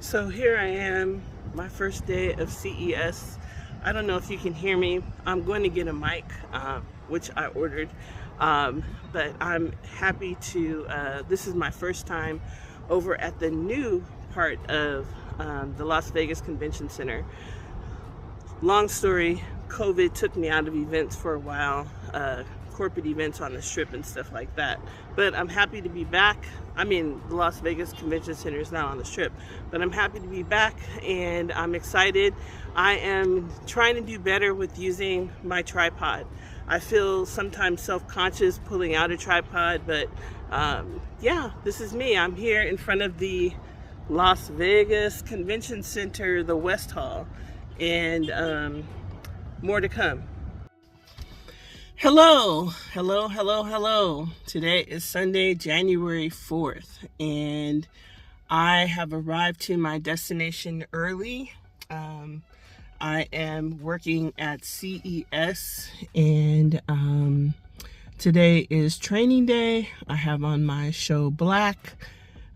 So here I am, my first day of CES. I don't know if you can hear me. I'm going to get a mic, which I ordered, but I'm happy to, this is my first time over at the new part of the Las Vegas Convention Center. Long story, COVID took me out of events for a while, corporate events on the Strip and stuff like that. But I'm happy to be back. I mean, the Las Vegas Convention Center is not on the Strip, but I'm happy to be back and I'm excited. I am trying to do better with using my tripod. I feel sometimes self-conscious pulling out a tripod, but yeah, this is me. I'm here in front of the Las Vegas Convention Center, the West Hall, and more to come. Hello. Today is Sunday, January 4th, and I have arrived to my destination early. I am working at CES, and today is training day. I have on my show black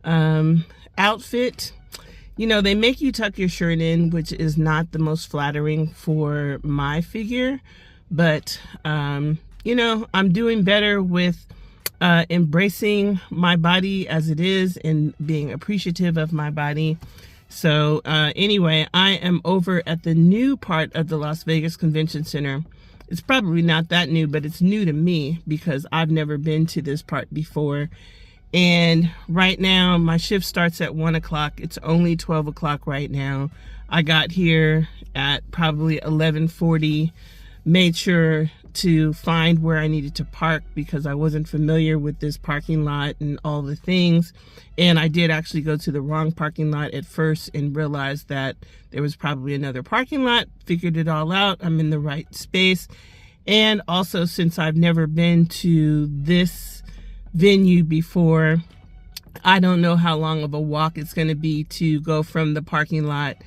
outfit. You know, they make you tuck your shirt in, which is not the most flattering for my figure. But, you know, I'm doing better with embracing my body as it is and being appreciative of my body. So anyway, I am over at the new part of the Las Vegas Convention Center. It's probably not that new, but it's new to me because I've never been to this part before. And right now, my shift starts at 1 o'clock. It's only 12 o'clock right now. I got here at probably 11:40. Made sure to find where I needed to park because I wasn't familiar with this parking lot and all the things. And I did actually go to the wrong parking lot at first and realized that there was probably another parking lot. Figured it all out. I'm in the right space. And also, since I've never been to this venue before, I don't know how long of a walk it's going to be to go from the parking lot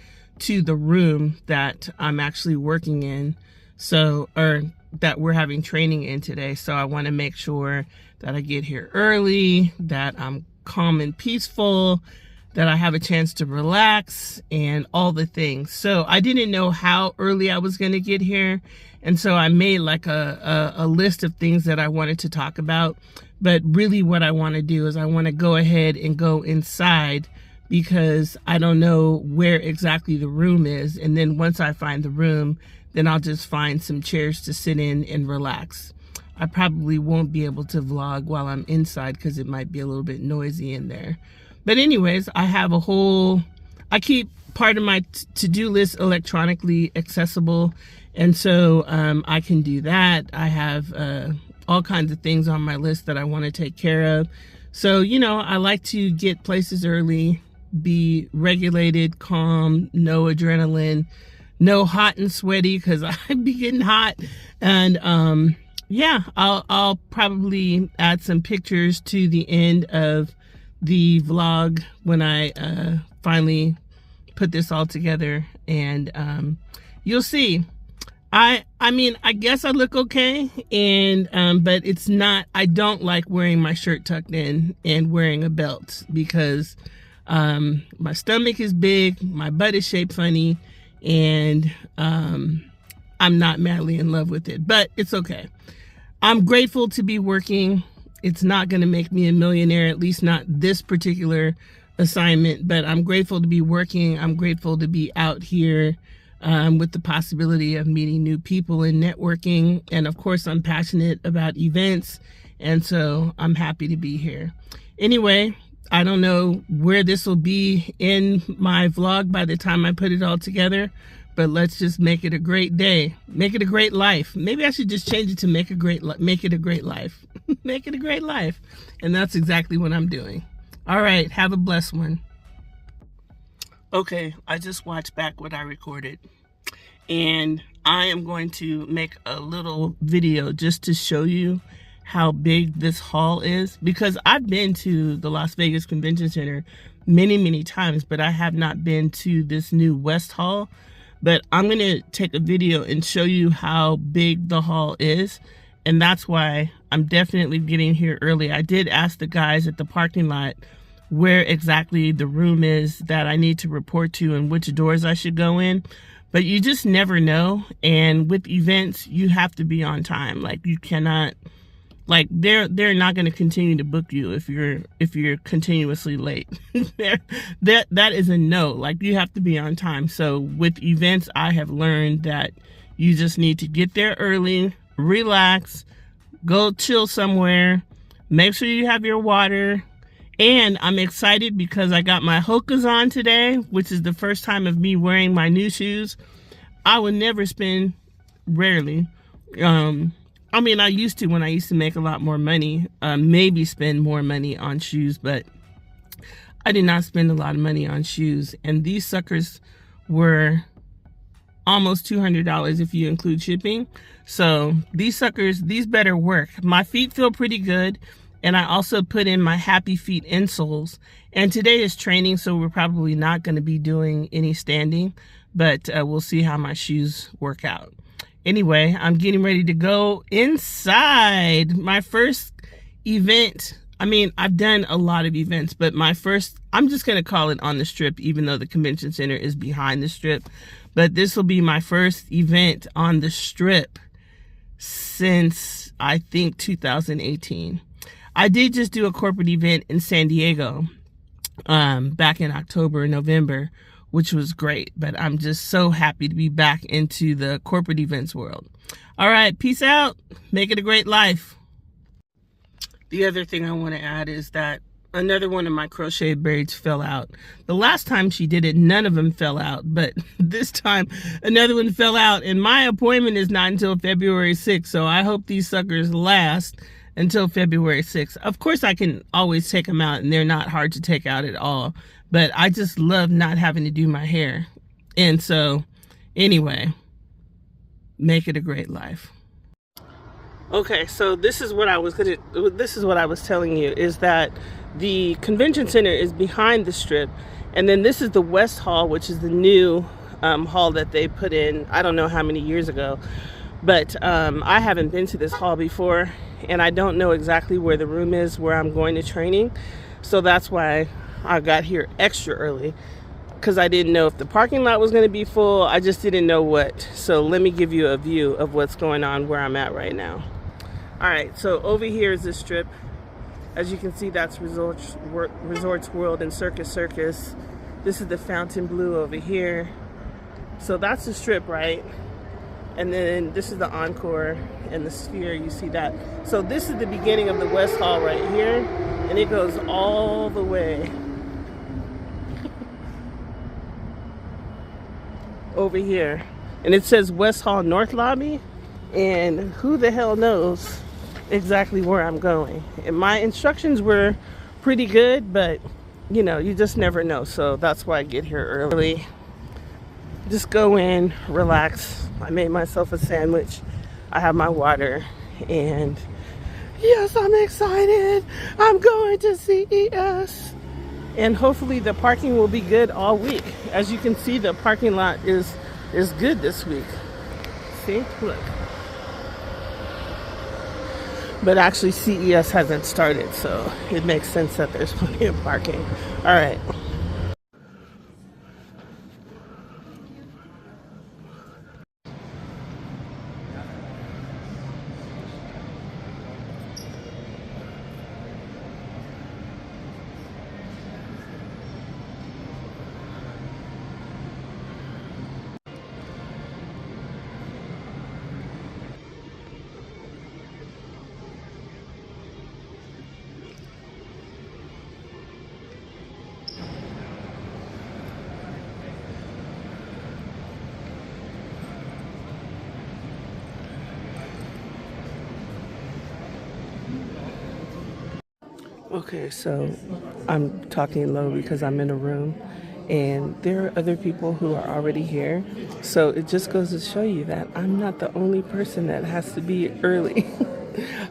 to the room that I'm actually working in. So, or that we're having training in today. So I want to make sure that I get here early, that I'm calm and peaceful, that I have a chance to relax and all the things. So I didn't know how early I was going to get here. And so I made like a list of things that I wanted to talk about. But really what I want to do is I want to go ahead and go inside because I don't know where exactly the room is. And then once I find the room, then I'll just find some chairs to sit in and relax. I probably won't be able to vlog while I'm inside because it might be a little bit noisy in there. But anyways, I have I keep part of my to-do list electronically accessible. And so I can do that. I have all kinds of things on my list that I want to take care of. So, you know, I like to get places early, be regulated, calm, no adrenaline, no hot and sweaty because I'd be getting hot. And yeah, I'll probably add some pictures to the end of the vlog when I finally put this all together. And you'll see. I mean, I guess I look okay. And but it's not, I don't like wearing my shirt tucked in and wearing a belt because my stomach is big, my butt is shaped funny, and I'm not madly in love with it, but it's okay. I'm grateful to be working. It's not going to make me a millionaire, at least not this particular assignment, but I'm grateful to be working. I'm grateful to be out here with the possibility of meeting new people and networking. And of course, I'm passionate about events, and so I'm happy to be here. Anyway, I don't know where this will be in my vlog by the time I put it all together, but let's just make it a great day. Make it a great life. Maybe I should just change it to make it a great life. Make it a great life. And that's exactly what I'm doing. All right. Have a blessed one. Okay. I just watched back what I recorded, and I am going to make a little video just to show you how big this hall is, because I've been to the Las Vegas Convention Center many times, but I have not been to this new West Hall. But I'm going to take a video and show you how big the hall is, and that's why I'm definitely getting here early. I did ask the guys at the parking lot where exactly the room is that I need to report to and which doors I should go in. But you just never know. And with events, you have to be on time. Like, you cannot, like, they're not going to continue to book you if you're continuously late. that is a no. Like, you have to be on time. So with events, I have learned that you just need to get there early, relax, go chill somewhere, make sure you have your water. And I'm excited because I got my Hokas on today, which is the first time of me wearing my new shoes. I would never spend, rarely, I mean, I used to when I used to make a lot more money, maybe spend more money on shoes, but I did not spend a lot of money on shoes. And these suckers were almost $200 if you include shipping. So these suckers, these better work. My feet feel pretty good. And I also put in my Happy Feet insoles. And today is training, so we're probably not going to be doing any standing. But we'll see how my shoes work out. Anyway, I'm getting ready to go inside. My first event. I mean, I've done a lot of events, but my first, I'm just going to call it on the Strip, even though the convention center is behind the Strip. But this will be my first event on the Strip since, I think, 2018. I did just do a corporate event in San Diego back in October, November, which was great. But I'm just so happy to be back into the corporate events world. All right, peace out. Make it a great life. The other thing I want to add is that another one of my crochet braids fell out. The last time she did it, none of them fell out. But this time, another one fell out. And my appointment is not until February 6th. So I hope these suckers last until February 6th. Of course, I can always take them out, and they're not hard to take out at all. But I just love not having to do my hair. And so, anyway, make it a great life. Okay, so this is what I was telling you, is that the convention center is behind the Strip, and then this is the West Hall, which is the new hall that they put in, I don't know how many years ago. But I haven't been to this hall before, and I don't know exactly where the room is where I'm going to training. So that's why I got here extra early, because I didn't know if the parking lot was going to be full. I just didn't know what. So let me give you a view of what's going on where I'm at right now. All right, so over here is the Strip. As you can see, that's Resorts World and Circus Circus. This is the Fontainebleau over here. So that's the Strip, right? And then this is the Encore and the Sphere, you see that. So this is the beginning of the West Hall right here, and it goes all the way over here. And it says West Hall North Lobby, and who the hell knows exactly where I'm going. And my instructions were pretty good, but you know, you just never know. So that's why I get here early. Just go in, relax. I made myself a sandwich. I have my water, and yes, I'm excited. I'm going to CES. And hopefully the parking will be good all week. As you can see, the parking lot is good this week. See, look. But actually CES hasn't started, so it makes sense that there's plenty of parking. All right. Okay, so I'm talking low because I'm in a room, and there are other people who are already here. So it just goes to show you that I'm not the only person that has to be early.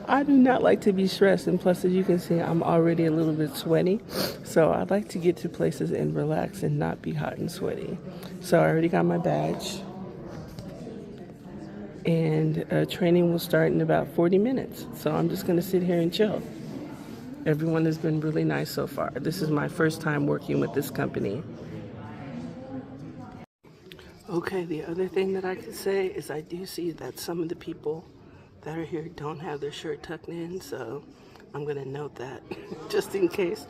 I do not like to be stressed, and plus, as you can see, I'm already a little bit sweaty. So I like to get to places and relax and not be hot and sweaty. So I already got my badge, and training will start in about 40 minutes. So I'm just going to sit here and chill. Everyone has been really nice so far. This is my first time working with this company. Okay, the other thing that I could say is I do see that some of the people that are here don't have their shirt tucked in, so I'm going to note that just in case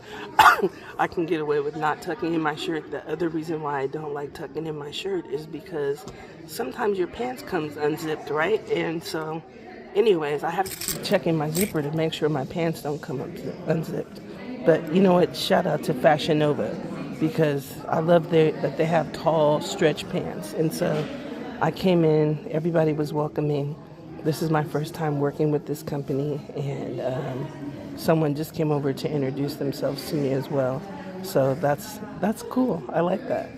I can get away with not tucking in my shirt. The other reason why I don't like tucking in my shirt is because sometimes your pants comes unzipped, right? And so anyways, I have to check in my zipper to make sure my pants don't come unzipped. But you know what? Shout out to Fashion Nova, because I love that they have tall stretch pants. And so I came in, everybody was welcoming. This is my first time working with this company, and someone just came over to introduce themselves to me as well. So that's cool. I like that.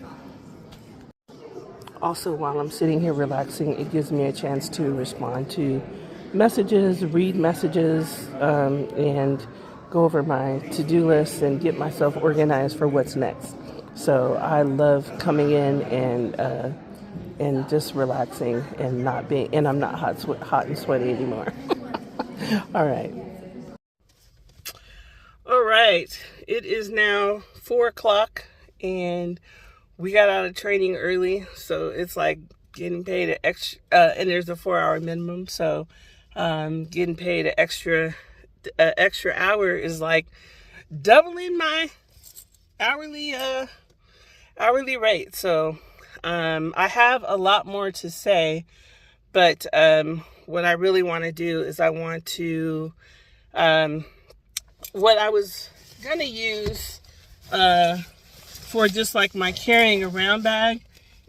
Also, while I'm sitting here relaxing, it gives me a chance to respond to messages, read messages, and go over my to-do list and get myself organized for what's next. So I love coming in and just relaxing and I'm not hot and sweaty anymore. All right. All right. It is now 4 o'clock and we got out of training early, so it's like getting paid an extra, and there's a 4-hour minimum. So getting paid an extra hour is like doubling my hourly rate. So I have a lot more to say, but what I really want to do is I want to what I was gonna use for just like my carrying around bag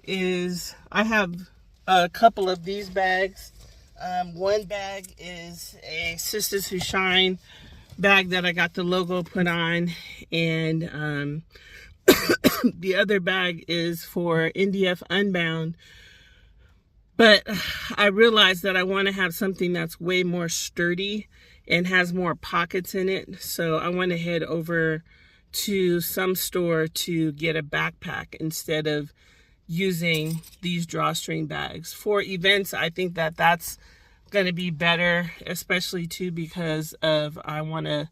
is I have a couple of these bags. One bag is a Sisters Who Shine bag that I got the logo put on, and the other bag is for NDF Unbound. But I realized that I want to have something that's way more sturdy and has more pockets in it. So I want to head over to some store to get a backpack instead of using these drawstring bags. For events, I think that that's going to be better, especially too because of I want to,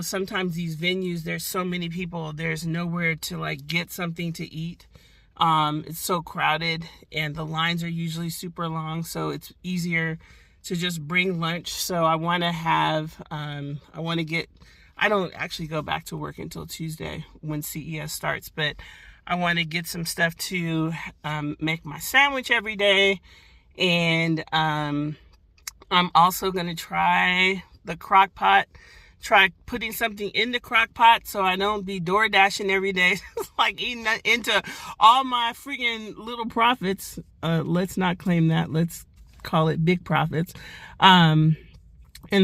sometimes these venues, there's so many people, there's nowhere to like get something to eat. It's so crowded and the lines are usually super long, so it's easier to just bring lunch. So I want to have, I don't actually go back to work until Tuesday when CES starts, but I want to get some stuff to make my sandwich every day. And I'm also going to try the crock pot, try putting something in the crock pot so I don't be door dashing every day, like eating into all my freaking little profits. Let's not claim that. Let's call it big profits. And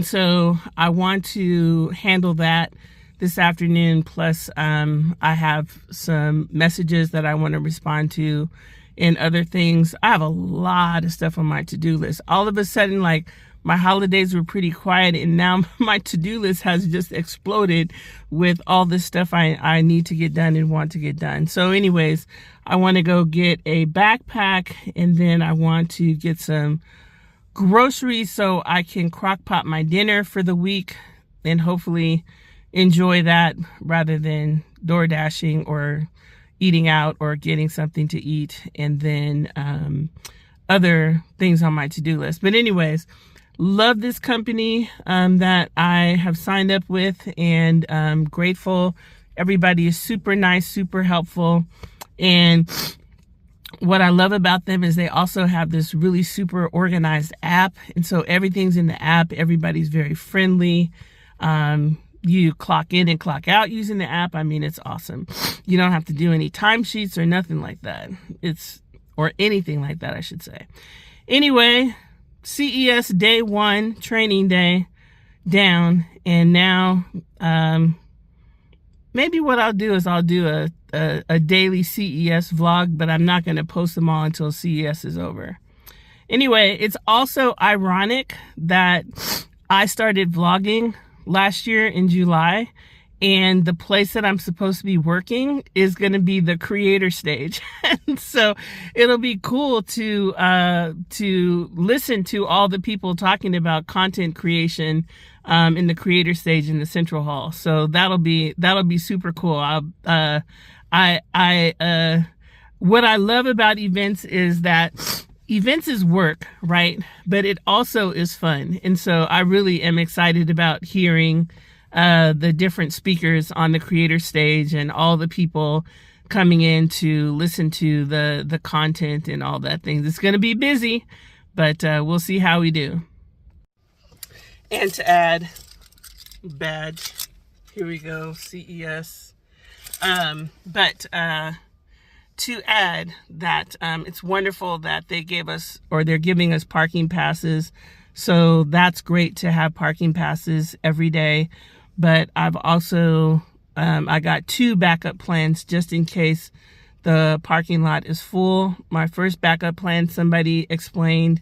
so I want to handle that this afternoon. Plus, I have some messages that I want to respond to and other things. I have a lot of stuff on my to-do list. All of a sudden, like, my holidays were pretty quiet, and now my to-do list has just exploded with all this stuff I need to get done and want to get done. So anyways, I want to go get a backpack, and then I want to get some groceries so I can crock pot my dinner for the week and hopefully enjoy that rather than door dashing or eating out or getting something to eat, and then other things on my to-do list. But anyways, love this company that I have signed up with, and I'm grateful. Everybody is super nice, super helpful. And what I love about them is they also have this really super organized app. And so everything's in the app. Everybody's very friendly. You clock in and clock out using the app. I mean, it's awesome. You don't have to do any timesheets or nothing like that. Or anything like that, I should say. Anyway, CES day 1, training day, down. And now, maybe what I'll do is I'll do a daily CES vlog, but I'm not going to post them all until CES is over. Anyway, it's also ironic that I started vlogging last year in July, and the place that I'm supposed to be working is going to be the creator stage. And so it'll be cool to listen to all the people talking about content creation in the creator stage in the central hall. So that'll be super cool. What I love about events is that events is work, right? But it also is fun. And so I really am excited about hearing the different speakers on the creator stage and all the people coming in to listen to the content and all that things. It's going to be busy, but we'll see how we do. And to add badge, here we go, CES. To add that it's wonderful that they gave us, or they're giving us, parking passes. So that's great to have parking passes every day. But I've also, I got 2 backup plans just in case the parking lot is full. My first backup plan, somebody explained,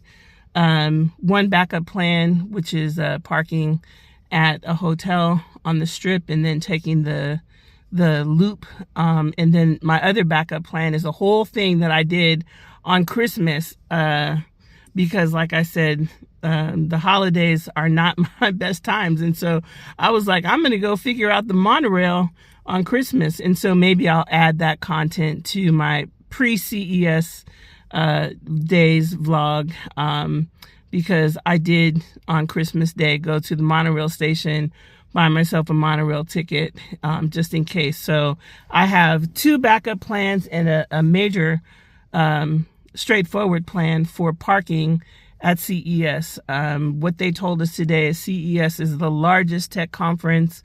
one backup plan, which is parking at a hotel on the strip and then taking the loop. And then my other backup plan is a whole thing that I did on Christmas, because like I said, the holidays are not my best times. And so I was like, I'm going to go figure out the monorail on Christmas. And so maybe I'll add that content to my pre-CES days vlog, because I did on Christmas Day go to the monorail station, buy myself a monorail ticket, just in case. So I have 2 backup plans and a major straightforward plan for parking at CES. What they told us today is CES is the largest tech conference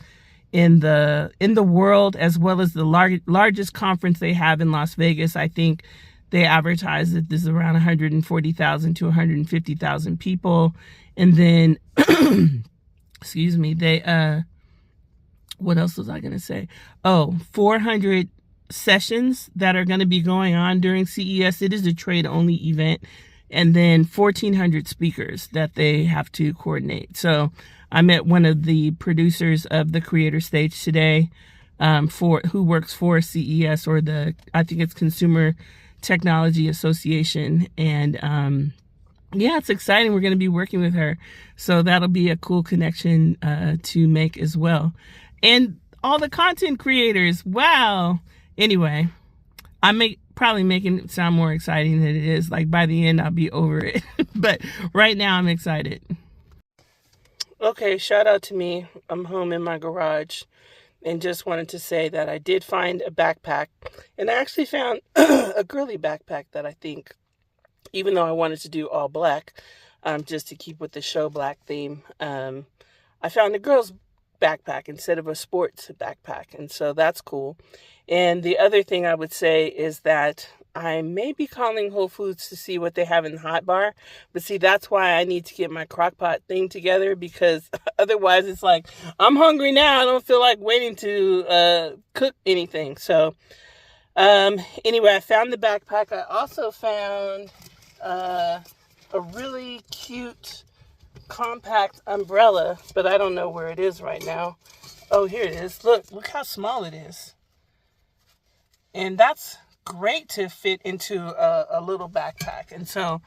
in the world, as well as the largest conference they have in Las Vegas. I think they advertise that there's around 140,000 to 150,000 people. And then excuse me, they, what else was I going to say? 400 sessions that are going to be going on during CES. It is a trade-only event. And then 1,400 speakers that they have to coordinate. So I met one of the producers of the creator stage today, who works for CES, or I think it's Consumer Technology Association. And, yeah, it's exciting. We're going to be working with her. So that'll be a cool connection to make as well. And all the content creators. Wow. Anyway, probably making it sound more exciting than it is. Like by the end, I'll be over it. But right now I'm excited. Okay, shout out to me. I'm home in my garage and just wanted to say that I did find a backpack. And I actually found a girly backpack that I think, even though I wanted to do all black, just to keep with the show black theme, I found a girl's backpack instead of a sports backpack. And so that's cool. And the other thing I would say is that I may be calling Whole Foods to see what they have in the hot bar. But see, that's why I need to get my crock pot thing together, because otherwise it's like, I'm hungry now. I don't feel like waiting to cook anything. So anyway, I found the backpack. I also found a really cute compact umbrella, but I don't know where it is right now. Oh, here it is. Look how small it is. And that's great to fit into a little backpack. And so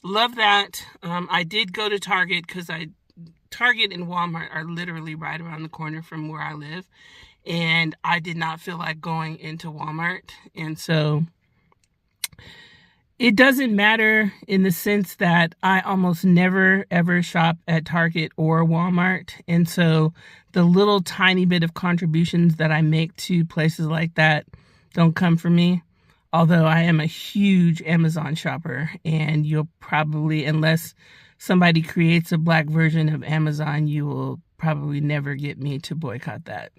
love that. I did go to Target, because Target and Walmart are literally right around the corner from where I live. And I did not feel like going into Walmart. And so it doesn't matter in the sense that I almost never, ever shop at Target or Walmart. And so the little tiny bit of contributions that I make to places like that don't come from me. Although I am a huge Amazon shopper, and you'll probably, unless somebody creates a black version of Amazon, you will probably never get me to boycott that.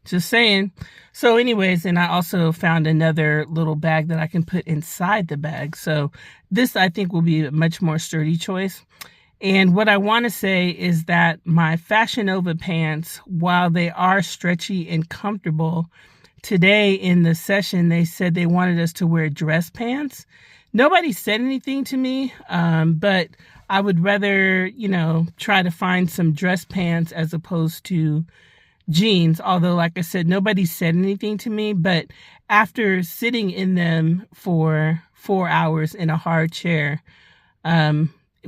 Just saying. So anyways, and I also found another little bag that I can put inside the bag. So this, I think, will be a much more sturdy choice. And what I want to say is that my Fashion Nova pants, while they are stretchy and comfortable, today in the session, they said they wanted us to wear dress pants. Nobody said anything to me, but I would rather, try to find some dress pants as opposed to jeans. Although, like I said, nobody said anything to me. But after sitting in them for 4 hours in a hard chair,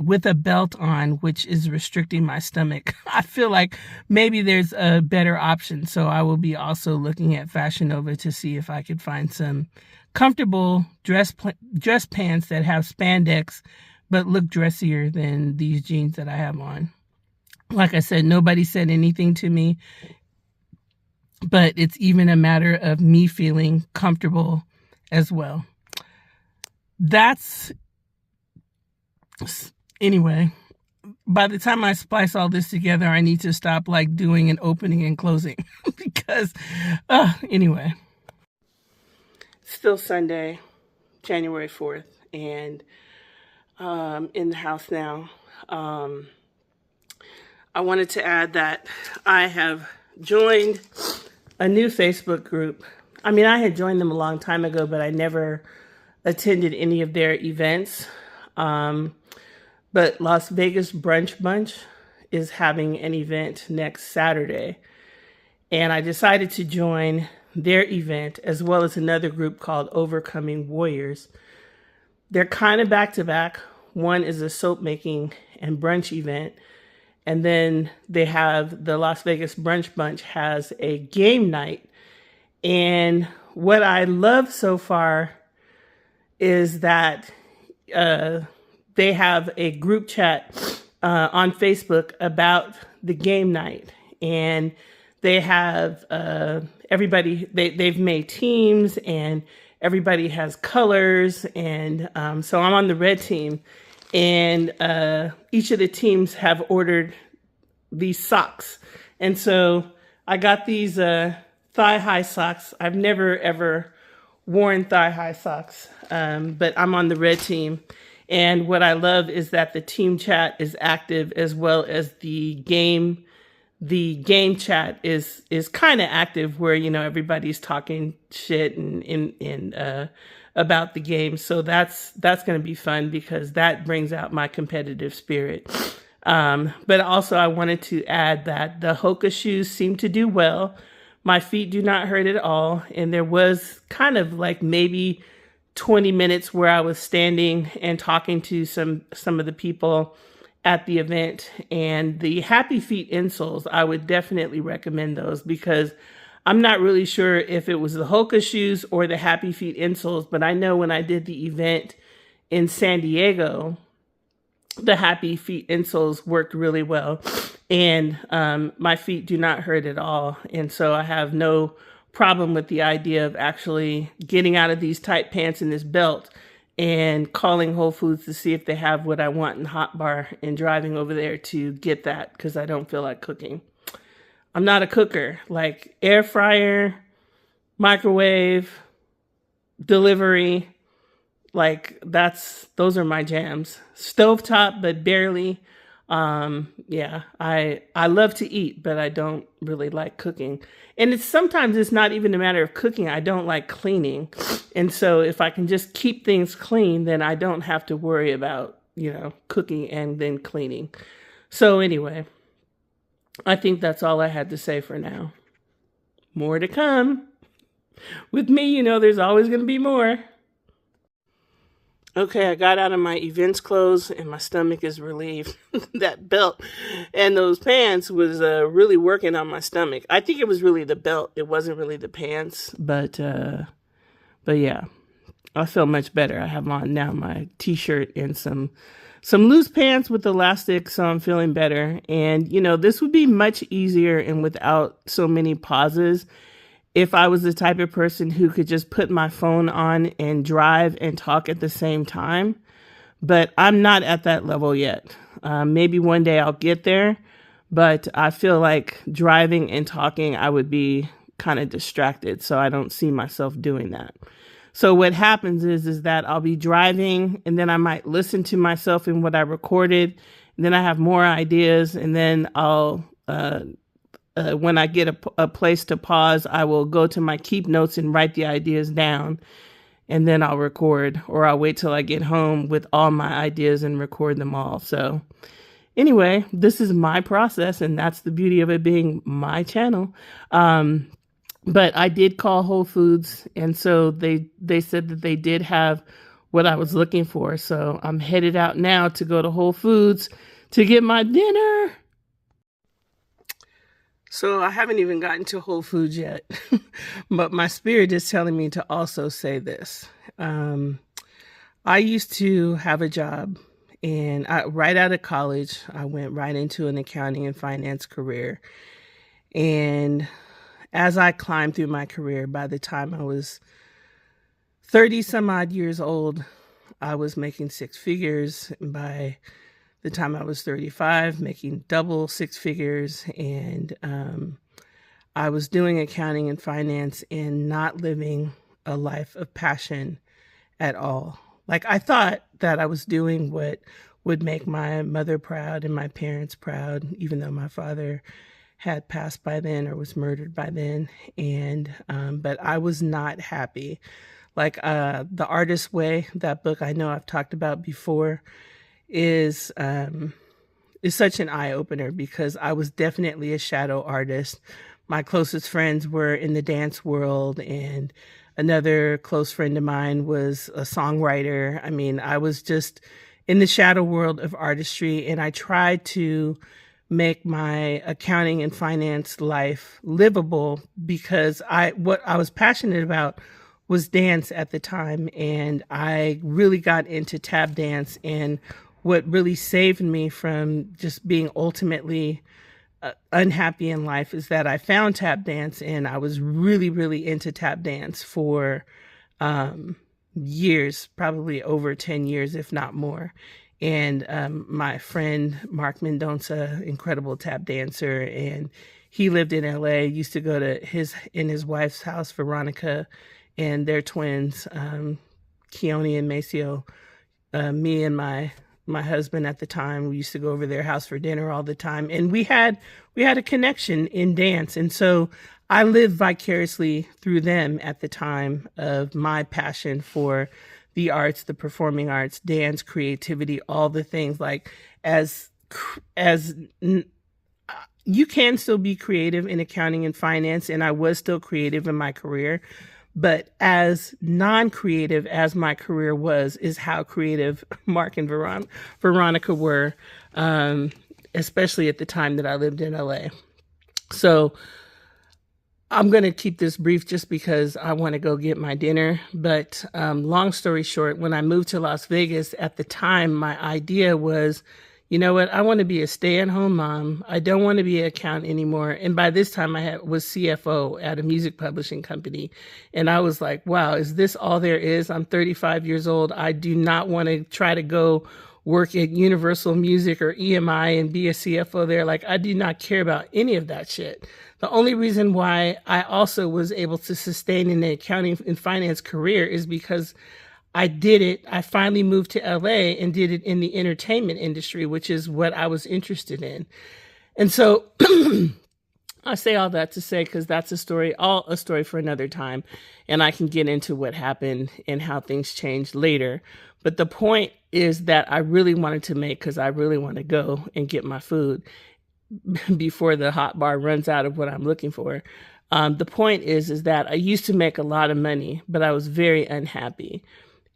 with a belt on, which is restricting my stomach. I feel like maybe there's a better option. So I will be also looking at Fashion Nova to see if I could find some comfortable dress pants that have spandex, but look dressier than these jeans that I have on. Like I said, nobody said anything to me, but it's even a matter of me feeling comfortable as well. Anyway, by the time I splice all this together, I need to stop like doing an opening and closing because, anyway. Still Sunday, January 4th, and in the house now. I wanted to add that I have joined a new Facebook group. I mean, I had joined them a long time ago, but I never attended any of their events. But Las Vegas Brunch Bunch is having an event next Saturday. And I decided to join their event as well as another group called Overcoming Warriors. They're kind of back to back. One is a soap making and brunch event. And then they have the Las Vegas Brunch Bunch has a game night. And what I love so far is that they have a group chat on Facebook about the game night. And they have everybody, they've made teams and everybody has colors. And so I'm on the red team. And each of the teams have ordered these socks. And so I got these thigh-high socks. I've never, ever worn thigh-high socks, but I'm on the red team. And what I love is that the team chat is active as well as the game chat is kind of active where, you know, everybody's talking shit and about the game. So that's going to be fun because that brings out my competitive spirit. But also I wanted to add that the Hoka shoes seem to do well. My feet do not hurt at all. And there was kind of like maybe 20 minutes where I was standing and talking to some of the people at the event. And the Happy Feet insoles, I would definitely recommend those because I'm not really sure if it was the Hoka shoes or the Happy Feet insoles, but I know when I did the event in San Diego, the Happy Feet insoles worked really well. And my feet do not hurt at all. And so I have no problem with the idea of actually getting out of these tight pants and this belt and calling Whole Foods to see if they have what I want in Hot Bar and driving over there to get that because I don't feel like cooking. I'm not a cooker. Like air fryer, microwave, delivery, like those are my jams. Stovetop, but barely. Yeah, I love to eat, but I don't really like cooking. And sometimes it's not even a matter of cooking. I don't like cleaning. And so if I can just keep things clean, then I don't have to worry about, you know, cooking and then cleaning. So anyway, I think that's all I had to say for now. More to come. With me, you know, there's always going to be more. Okay, I got out of my events clothes and my stomach is relieved. That belt and those pants was really working on my stomach. I think it was really the belt. It wasn't really the pants, but yeah, I feel much better. I have on now my t-shirt and some loose pants with elastic, so I'm feeling better. And, you know, this would be much easier and without so many pauses if I was the type of person who could just put my phone on and drive and talk at the same time. But I'm not at that level yet. Maybe one day I'll get there, but I feel like driving and talking, I would be kind of distracted. So I don't see myself doing that. So what happens is that I'll be driving and then I might listen to myself in what I recorded. And then I have more ideas and then I'll, when I get a place to pause, I will go to my keep notes and write the ideas down, and then I'll record, or I'll wait till I get home with all my ideas and record them all. So anyway, this is my process, and that's the beauty of it being my channel. But I did call Whole Foods, and so they said that they did have what I was looking for. So I'm headed out now to go to Whole Foods to get my dinner. So I haven't even gotten to Whole Foods yet, but my spirit is telling me to also say this. I used to have a job, and right out of college, I went right into an accounting and finance career. And as I climbed through my career, by the time I was 30 some odd years old, I was making six figures. And by the time I was 35, making double six figures. And I was doing accounting and finance and not living a life of passion at all. Like, I thought that I was doing what would make my mother proud and my parents proud, even though my father had passed by then or was murdered by then. And but I was not happy. Like, The Artist's Way, that book I know I've talked about before, is such an eye-opener, because I was definitely a shadow artist. My closest friends were in the dance world, and another close friend of mine was a songwriter. I mean, I was just in the shadow world of artistry, and I tried to make my accounting and finance life livable, because what I was passionate about was dance at the time, and I really got into tap dance. And what really saved me from just being ultimately unhappy in life is that I found tap dance, and I was really, really into tap dance for years, probably over 10 years, if not more. And my friend Mark Mendonça, incredible tap dancer, and he lived in LA, used to go to his wife's house, Veronica, and their twins, Keone and Maceo. Me and my husband at the time, we used to go over their house for dinner all the time, and we had a connection in dance. And so I lived vicariously through them at the time of my passion for the arts, the performing arts, dance, creativity, all the things. Like, as you can still be creative in accounting and finance, and I was still creative in my career. But as non-creative as my career was, is how creative Mark and Veronica were, especially at the time that I lived in LA. So I'm going to keep this brief just because I want to go get my dinner. But long story short, when I moved to Las Vegas at the time, my idea was, you know what, I want to be a stay-at-home mom. I don't want to be an accountant anymore. And by this time, I was CFO at a music publishing company. And I was like, wow, is this all there is? I'm 35 years old. I do not want to try to go work at Universal Music or EMI and be a CFO there. Like, I do not care about any of that shit. The only reason why I also was able to sustain an accounting and finance career is because I did it. I finally moved to LA and did it in the entertainment industry, which is what I was interested in. And so I say all that to say, because that's a story for another time. And I can get into what happened and how things changed later. But the point is that I really wanted to make, because I really want to go and get my food before the hot bar runs out of what I'm looking for. The point is that I used to make a lot of money, but I was very unhappy.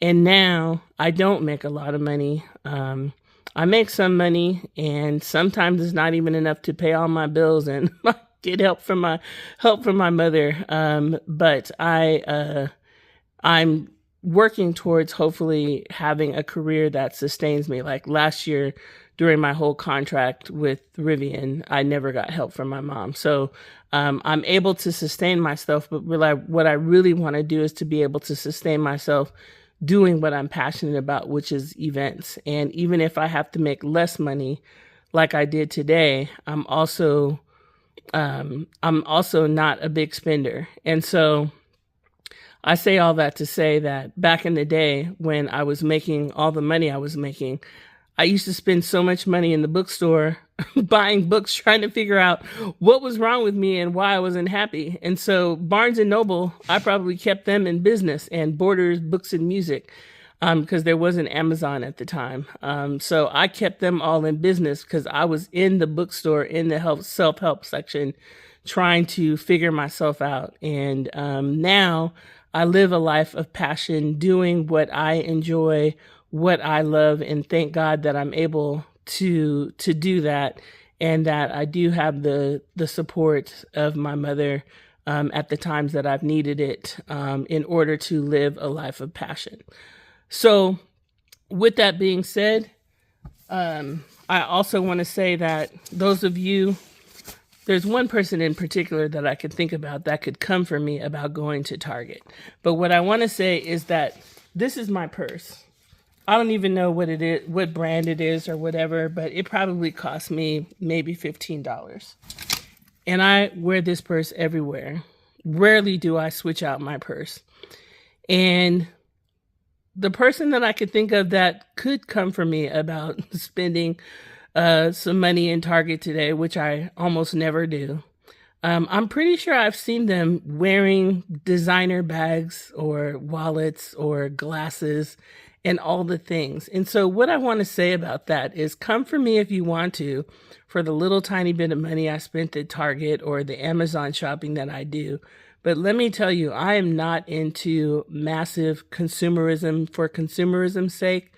And now I don't make a lot of money. I make some money, and sometimes it's not even enough to pay all my bills, and I get help from my mother. But I'm working towards hopefully having a career that sustains me. Like last year, during my whole contract with Rivian, I never got help from my mom. So I'm able to sustain myself, but what I really want to do is to be able to sustain myself doing what I'm passionate about, which is events. And even if I have to make less money, like I did today, I'm also not a big spender. And so I say all that to say that back in the day, when I was making all the money I was making, I used to spend so much money in the bookstore buying books, trying to figure out what was wrong with me and why I wasn't happy. And so Barnes and Noble, I probably kept them in business, and Borders Books and Music, because there wasn't Amazon at the time. So I kept them all in business because I was in the bookstore in the self-help section trying to figure myself out. And now I live a life of passion, doing what I enjoy, what I love, and thank God that I'm able to do that, and that I do have the support of my mother at the times that I've needed it in order to live a life of passion. So with that being said, I also want to say that those of you, there's one person in particular that I could think about that could come for me about going to Target. But what I want to say is that this is my purse. I don't even know what it is, what brand it is or whatever, but it probably cost me maybe $15. And I wear this purse everywhere. Rarely do I switch out my purse. And the person that I could think of that could come for me about spending some money in Target today, which I almost never do, I'm pretty sure I've seen them wearing designer bags or wallets or glasses and all the things. And so what I want to say about that is, come for me if you want to for the little tiny bit of money I spent at Target or the Amazon shopping that I do. But let me tell you, I am not into massive consumerism for consumerism's sake.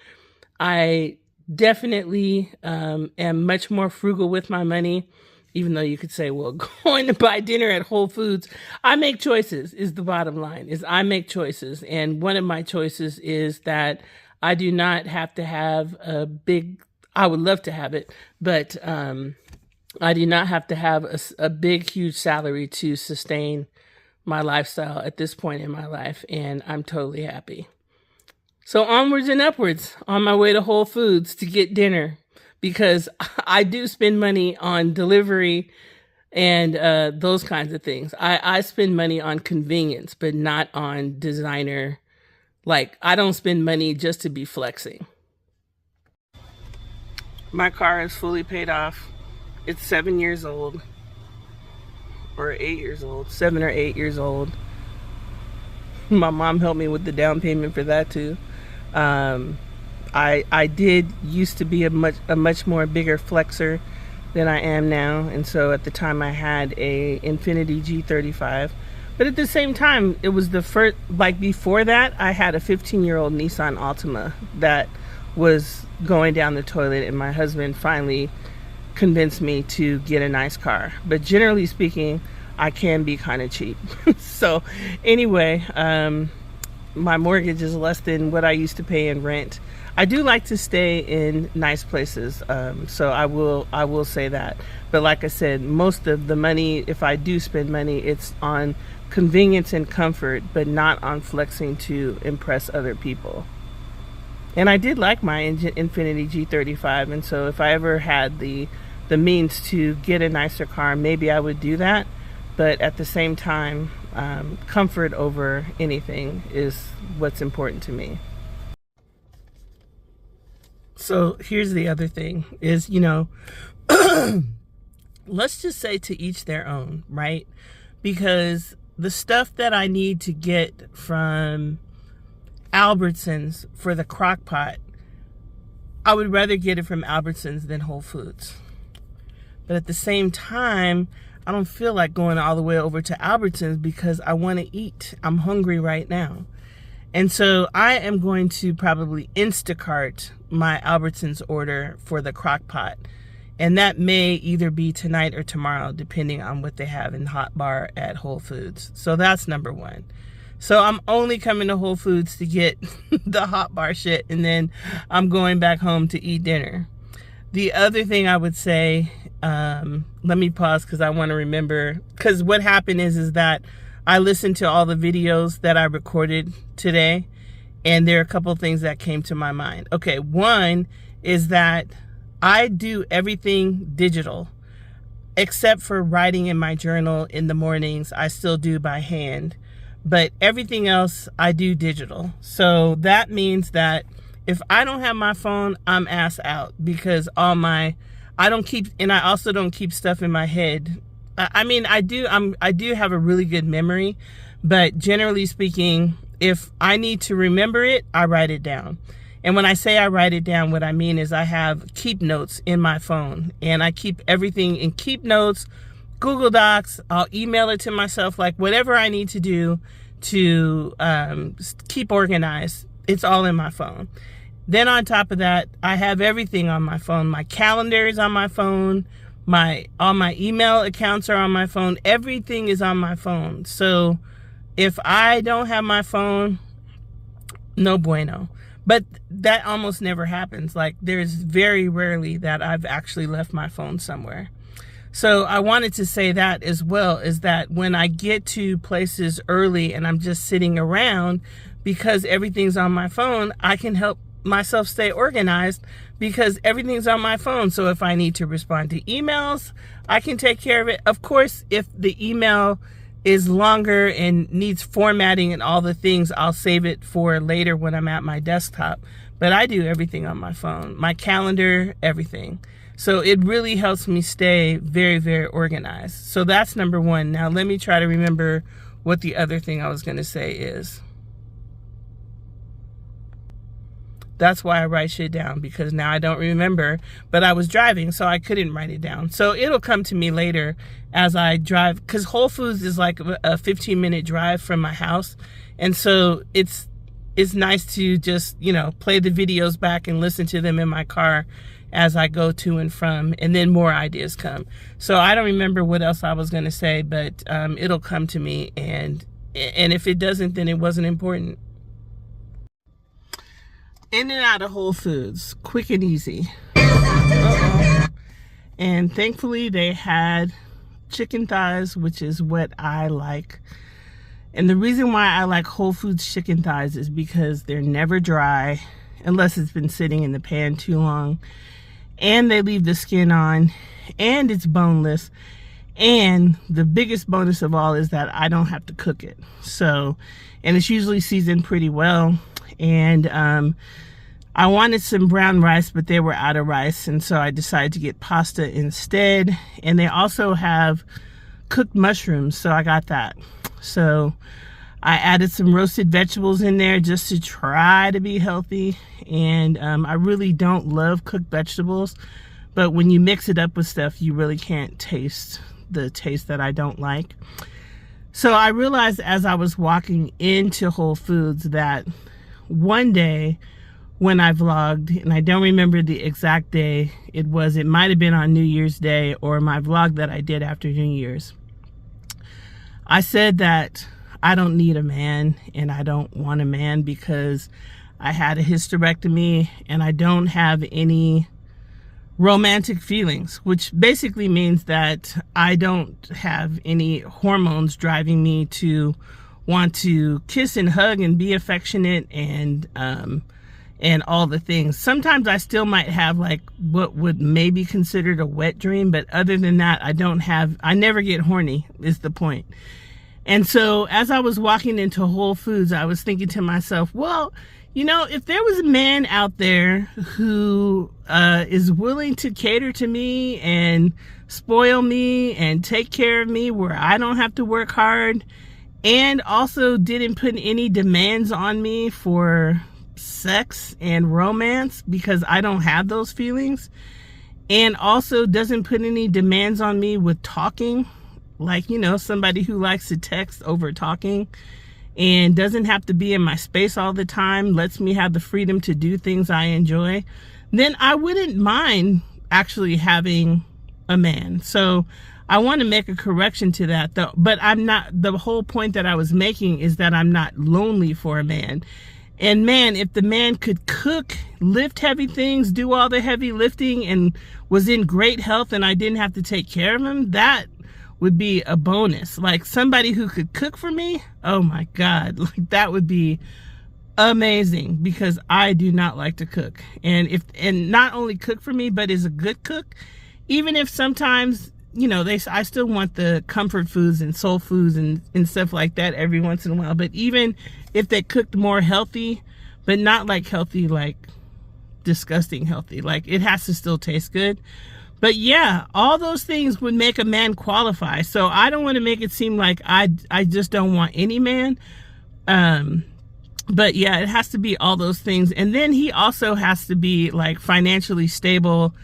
I definitely am much more frugal with my money, even though you could say, well, going to buy dinner at Whole Foods, I make choices is the bottom line, is I make choices. And one of my choices is that I do not have to have a big, I would love to have it, but I do not have to have a big, huge salary to sustain my lifestyle at this point in my life. And I'm totally happy. So onwards and upwards on my way to Whole Foods to get dinner, because I do spend money on delivery and those kinds of things. I spend money on convenience, but not on designer. Like, I don't spend money just to be flexing. My car is fully paid off. It's 7 years old. Or 8 years old. 7 or 8 years old. My mom helped me with the down payment for that too. I did used to be a much more bigger flexer than I am now, and so at the time I had a Infiniti G35, but at the same time it was the first, like before that I had a 15-year-old Nissan Altima that was going down the toilet, and my husband finally convinced me to get a nice car. But generally speaking, I can be kind of cheap. So anyway, my mortgage is less than what I used to pay in rent. I do like to stay in nice places, so I will say that. But like I said, most of the money, if I do spend money, it's on convenience and comfort, but not on flexing to impress other people. And I did like my Infiniti G35, and so if I ever had the means to get a nicer car, maybe I would do that. But at the same time, comfort over anything is what's important to me. So here's the other thing is, let's just say to each their own, right? Because the stuff that I need to get from Albertsons for the crock pot, I would rather get it from Albertsons than Whole Foods. But at the same time, I don't feel like going all the way over to Albertsons because I want to eat. I'm hungry right now. And so I am going to probably Instacart my Albertsons order for the crock pot. And that may either be tonight or tomorrow, depending on what they have in hot bar at Whole Foods. So that's number one. So I'm only coming to Whole Foods to get the hot bar shit, and then I'm going back home to eat dinner. The other thing I would say, let me pause because I want to remember, because what happened is that I listened to all the videos that I recorded today, and there are a couple of things that came to my mind. Okay, one is that I do everything digital, except for writing in my journal in the mornings. I still do by hand, but everything else I do digital. So that means that if I don't have my phone, I'm ass out, because I also don't keep stuff in my head. I mean, I do have a really good memory, but generally speaking, if I need to remember it, I write it down. And when I say I write it down, what I mean is I have Keep Notes in my phone, and I keep everything in Keep Notes, Google Docs. I'll email it to myself, like whatever I need to do to keep organized. It's all in my phone. Then on top of that, I have everything on my phone. My calendar is on my phone. All my email accounts are on my phone. Everything is on my phone. So if I don't have my phone, no bueno. But that almost never happens. Like, there's very rarely that I've actually left my phone somewhere. So I wanted to say that as well, is that when I get to places early and I'm just sitting around, because everything's on my phone, I can help myself stay organized because everything's on my phone. So if I need to respond to emails, I can take care of it. Of course, if the email is longer and needs formatting and all the things, I'll save it for later when I'm at my desktop. But I do everything on my phone, my calendar, everything. So it really helps me stay very, very organized. So that's number one. Now let me try to remember what the other thing I was going to say is. That's why I write shit down, because now I don't remember, but I was driving, so I couldn't write it down. So it'll come to me later as I drive, because Whole Foods is like a 15-minute drive from my house. And so it's nice to just, play the videos back and listen to them in my car as I go to and from, and then more ideas come. So I don't remember what else I was going to say, but it'll come to me, and if it doesn't, then it wasn't important. In and out of Whole Foods, quick and easy. And thankfully they had chicken thighs, which is what I like. And the reason why I like Whole Foods chicken thighs is because they're never dry, unless it's been sitting in the pan too long. And they leave the skin on, and it's boneless. And the biggest bonus of all is that I don't have to cook it. So, and it's usually seasoned pretty well. And I wanted some brown rice, but they were out of rice, and so I decided to get pasta instead. And they also have cooked mushrooms, so I got that. So I added some roasted vegetables in there just to try to be healthy. And I really don't love cooked vegetables, but when you mix it up with stuff, you really can't taste the taste that I don't like. So I realized as I was walking into Whole Foods that one day when I vlogged, and I don't remember the exact day it was, it might have been on New Year's Day or my vlog that I did after New Year's, I said that I don't need a man and I don't want a man because I had a hysterectomy and I don't have any romantic feelings, which basically means that I don't have any hormones driving me to want to kiss and hug and be affectionate and all the things. Sometimes I still might have like what would maybe considered a wet dream, but other than that, I never get horny is the point. And so as I was walking into Whole Foods, I was thinking to myself, well, if there was a man out there who is willing to cater to me and spoil me and take care of me where I don't have to work hard, and also didn't put any demands on me for sex and romance because I don't have those feelings, and also doesn't put any demands on me with talking, like, somebody who likes to text over talking and doesn't have to be in my space all the time, lets me have the freedom to do things I enjoy, then I wouldn't mind actually having a man. So I want to make a correction to that though, but I'm not, the whole point that I was making is that I'm not lonely for a man. And man, if the man could cook, lift heavy things, do all the heavy lifting, and was in great health and I didn't have to take care of him, that would be a bonus. Like somebody who could cook for me, oh my God, like that would be amazing, because I do not like to cook. And not only cook for me, but is a good cook, even if sometimes, I still want the comfort foods and soul foods and stuff like that every once in a while. But even if they cooked more healthy, but not like healthy, like disgusting healthy, like it has to still taste good. But yeah, all those things would make a man qualify. So I don't want to make it seem like I just don't want any man. But yeah, it has to be all those things. And then he also has to be like financially stable,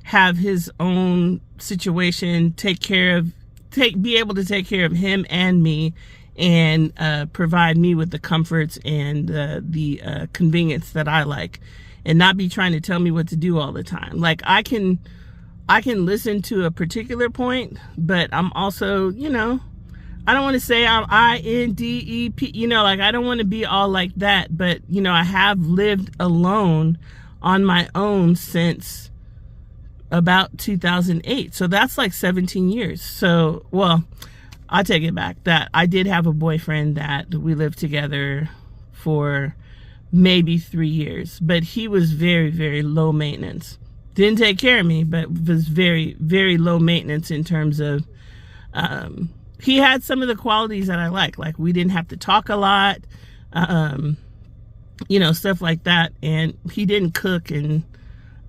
have his own situation, be able to take care of him and me and provide me with the comforts and the convenience that I like, and not be trying to tell me what to do all the time. Like, I can listen to a particular point, but I'm also, you know, I don't want to say I'm INDEP, you know, like, I don't want to be all like that, but, you know, I have lived alone on my own since about 2008. So that's like 17 years. So, well, I take it back. That I did have a boyfriend that we lived together for maybe 3 years, but he was very, very low maintenance. Didn't take care of me, but was very, very low maintenance in terms of, he had some of the qualities that I like we didn't have to talk a lot, you know, stuff like that. And he didn't cook, and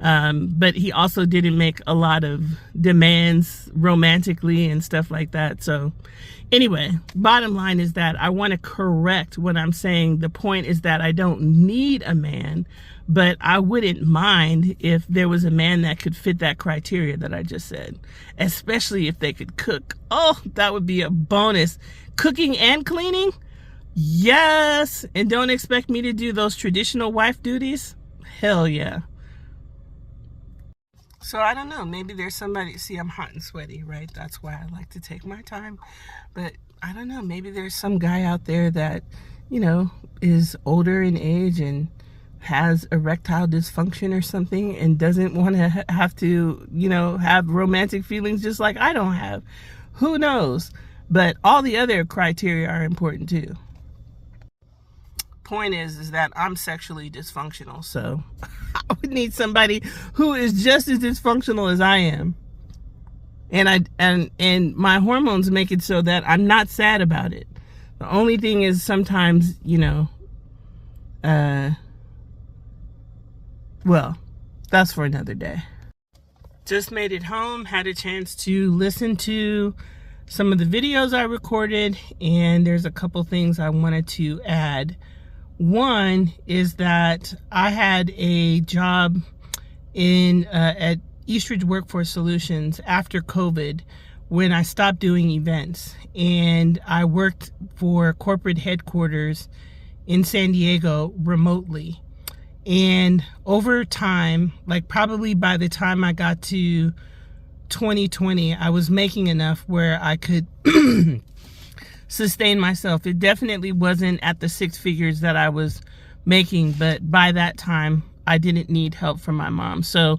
but he also didn't make a lot of demands romantically and stuff like that. So anyway, bottom line is that I want to correct what I'm saying. The point is that I don't need a man, but I wouldn't mind if there was a man that could fit that criteria that I just said, especially if they could cook. Oh, that would be a bonus. Cooking and cleaning? Yes. And don't expect me to do those traditional wife duties? Hell yeah. So I don't know, maybe there's somebody, see, I'm hot and sweaty, right? That's why I like to take my time. But I don't know, maybe there's some guy out there that, you know, is older in age and has erectile dysfunction or something and doesn't want to have to, you know, have romantic feelings just like I don't have. Who knows? But all the other criteria are important too. Point is that I'm sexually dysfunctional, so I would need somebody who is just as dysfunctional as I am. And my hormones make it so that I'm not sad about it. The only thing is sometimes, you know, well, that's for another day. Just made it home, had a chance to listen to some of the videos I recorded, and there's a couple things I wanted to add. One is that I had a job in at Eastridge Workforce Solutions after COVID when I stopped doing events, and I worked for corporate headquarters in San Diego remotely. And over time, like probably by the time I got to 2020, I was making enough where I could sustain myself. It definitely wasn't at the six figures that I was making, but by that time I didn't need help from my mom. So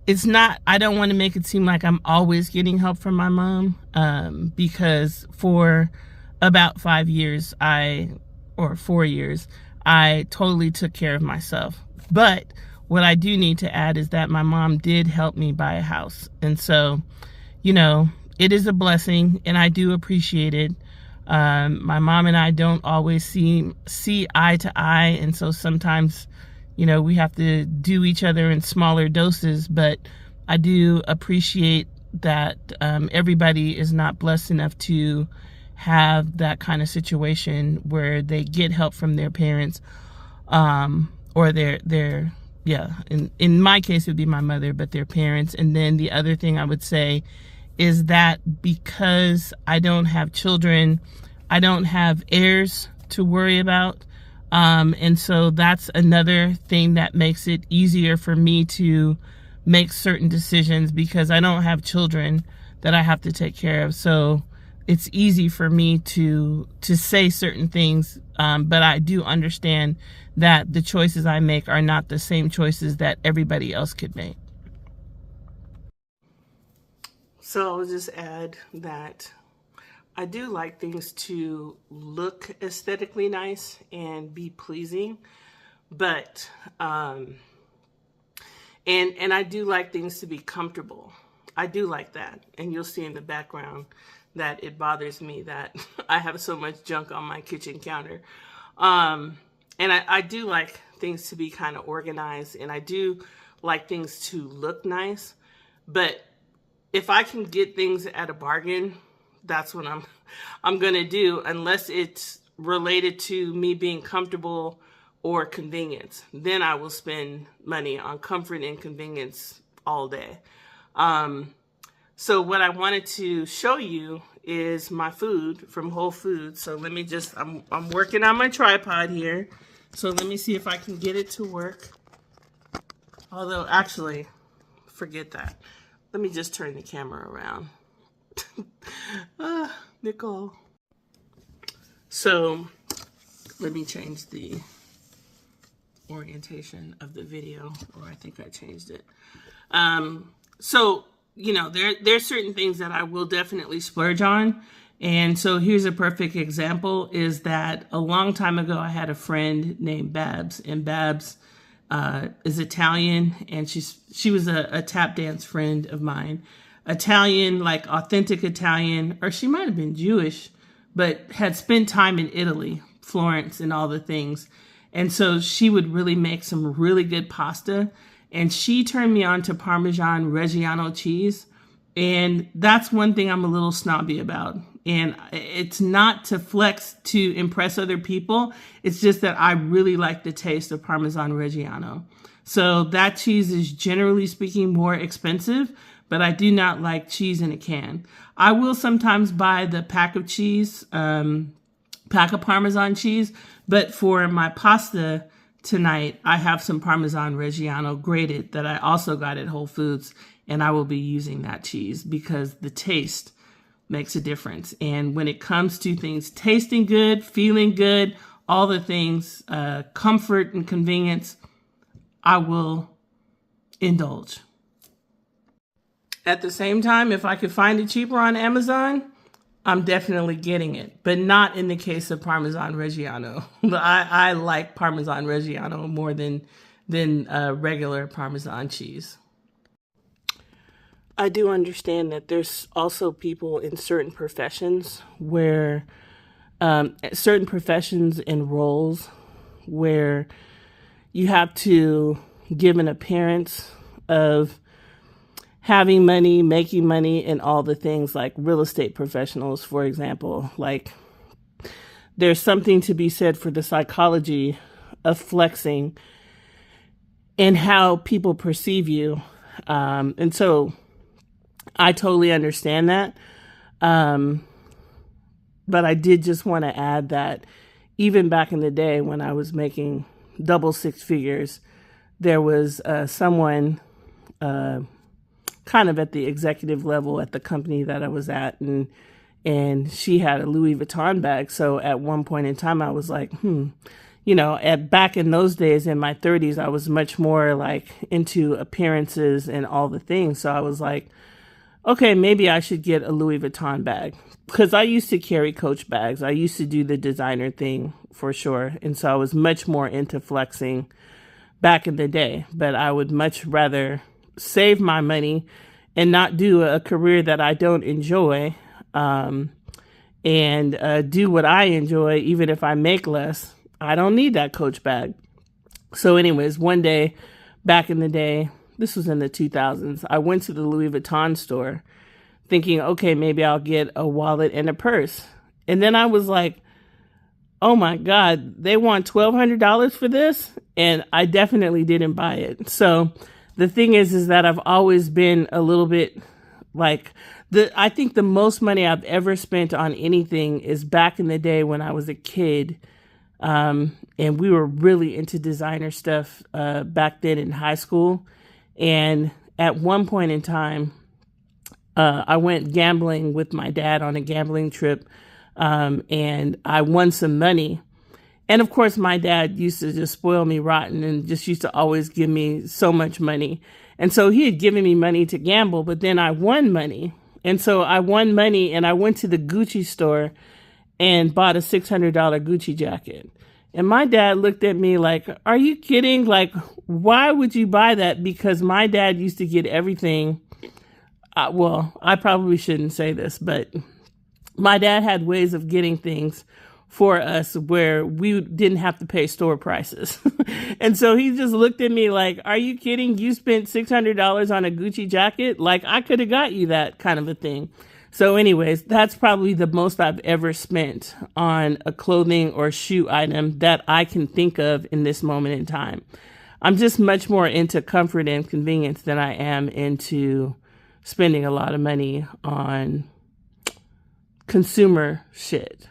it's not, I don't want to make it seem like I'm always getting help from my mom, because for about 5 years or 4 years, I totally took care of myself. But what I do need to add is that my mom did help me buy a house. And so, you know, it is a blessing and I do appreciate it. My mom and I don't always see eye to eye. And so sometimes, you know, we have to do each other in smaller doses, but I do appreciate that everybody is not blessed enough to have that kind of situation where they get help from their parents, or their yeah, in my case it would be my mother, but their parents. And then the other thing I would say is that because I don't have children, I don't have heirs to worry about. And so that's another thing that makes it easier for me to make certain decisions, because I don't have children that I have to take care of. So it's easy for me to say certain things, but I do understand that the choices I make are not the same choices that everybody else could make. So I'll just add that I do like things to look aesthetically nice and be pleasing, but and I do like things to be comfortable. I do like that, and you'll see in the background that it bothers me that I have so much junk on my kitchen counter. And I do like things to be kind of organized, and I do like things to look nice, but if I can get things at a bargain, that's what I'm gonna do, unless it's related to me being comfortable or convenience. Then I will spend money on comfort and convenience all day. So what I wanted to show you is my food from Whole Foods. So let me just, I'm working on my tripod here. So let me see if I can get it to work. Although, actually, forget that. Let me just turn the camera around. Nicole. So let me change the orientation of the video, or I think I changed it. So, you know, there's certain things that I will definitely splurge on. And so here's a perfect example is that a long time ago, I had a friend named Babs, and Babs is Italian, and she was a tap dance friend of mine. Italian, like authentic Italian, or she might have been Jewish, but had spent time in Italy, Florence, and all the things. And so she would really make some really good pasta. And she turned me on to Parmesan Reggiano cheese. And that's one thing I'm a little snobby about. And it's not to flex to impress other people. It's just that I really like the taste of Parmesan Reggiano. So that cheese is generally speaking more expensive, but I do not like cheese in a can. I will sometimes buy the pack of cheese, pack of Parmesan cheese, but for my pasta tonight, I have some Parmesan Reggiano grated that I also got at Whole Foods, and I will be using that cheese because the taste makes a difference. And when it comes to things tasting good, feeling good, all the things, comfort and convenience, I will indulge. At the same time, if I could find it cheaper on Amazon, I'm definitely getting it, but not in the case of Parmesan Reggiano. I like Parmesan Reggiano more than regular Parmesan cheese. I do understand that there's also people in certain professions where, certain professions and roles where you have to give an appearance of having money, making money, and all the things like real estate professionals, for example. Like, there's something to be said for the psychology of flexing and how people perceive you. And so I totally understand that. But I did just want to add that even back in the day when I was making double six figures, there was someone kind of at the executive level at the company that I was at, and she had a Louis Vuitton bag. So at one point in time, I was like, you know, back in those days in my 30s, I was much more like into appearances and all the things. So I was like, okay, maybe I should get a Louis Vuitton bag, because I used to carry Coach bags. I used to do the designer thing for sure. And so I was much more into flexing back in the day, but I would much rather save my money and not do a career that I don't enjoy, and do what I enjoy, even if I make less. I don't need that Coach bag. So anyways, one day back in the day, this was in the 2000s, I went to the Louis Vuitton store thinking, okay, maybe I'll get a wallet and a purse. And then I was like, oh my God, they want $1,200 for this? And I definitely didn't buy it. So the thing is that I've always been a little bit like, I think the most money I've ever spent on anything is back in the day when I was a kid. And we were really into designer stuff back then in high school. And at one point in time, I went gambling with my dad on a gambling trip, and I won some money. And of course, my dad used to just spoil me rotten and just used to always give me so much money. And so he had given me money to gamble, but then I won money. And so I won money and I went to the Gucci store and bought a $600 Gucci jacket. And my dad looked at me like, are you kidding? Like, why would you buy that? Because my dad used to get everything. Well, I probably shouldn't say this, but my dad had ways of getting things for us where we didn't have to pay store prices. And so he just looked at me like, are you kidding? You spent $600 on a Gucci jacket? Like, I could have got you that kind of a thing. So anyways, that's probably the most I've ever spent on a clothing or shoe item that I can think of in this moment in time. I'm just much more into comfort and convenience than I am into spending a lot of money on consumer shit.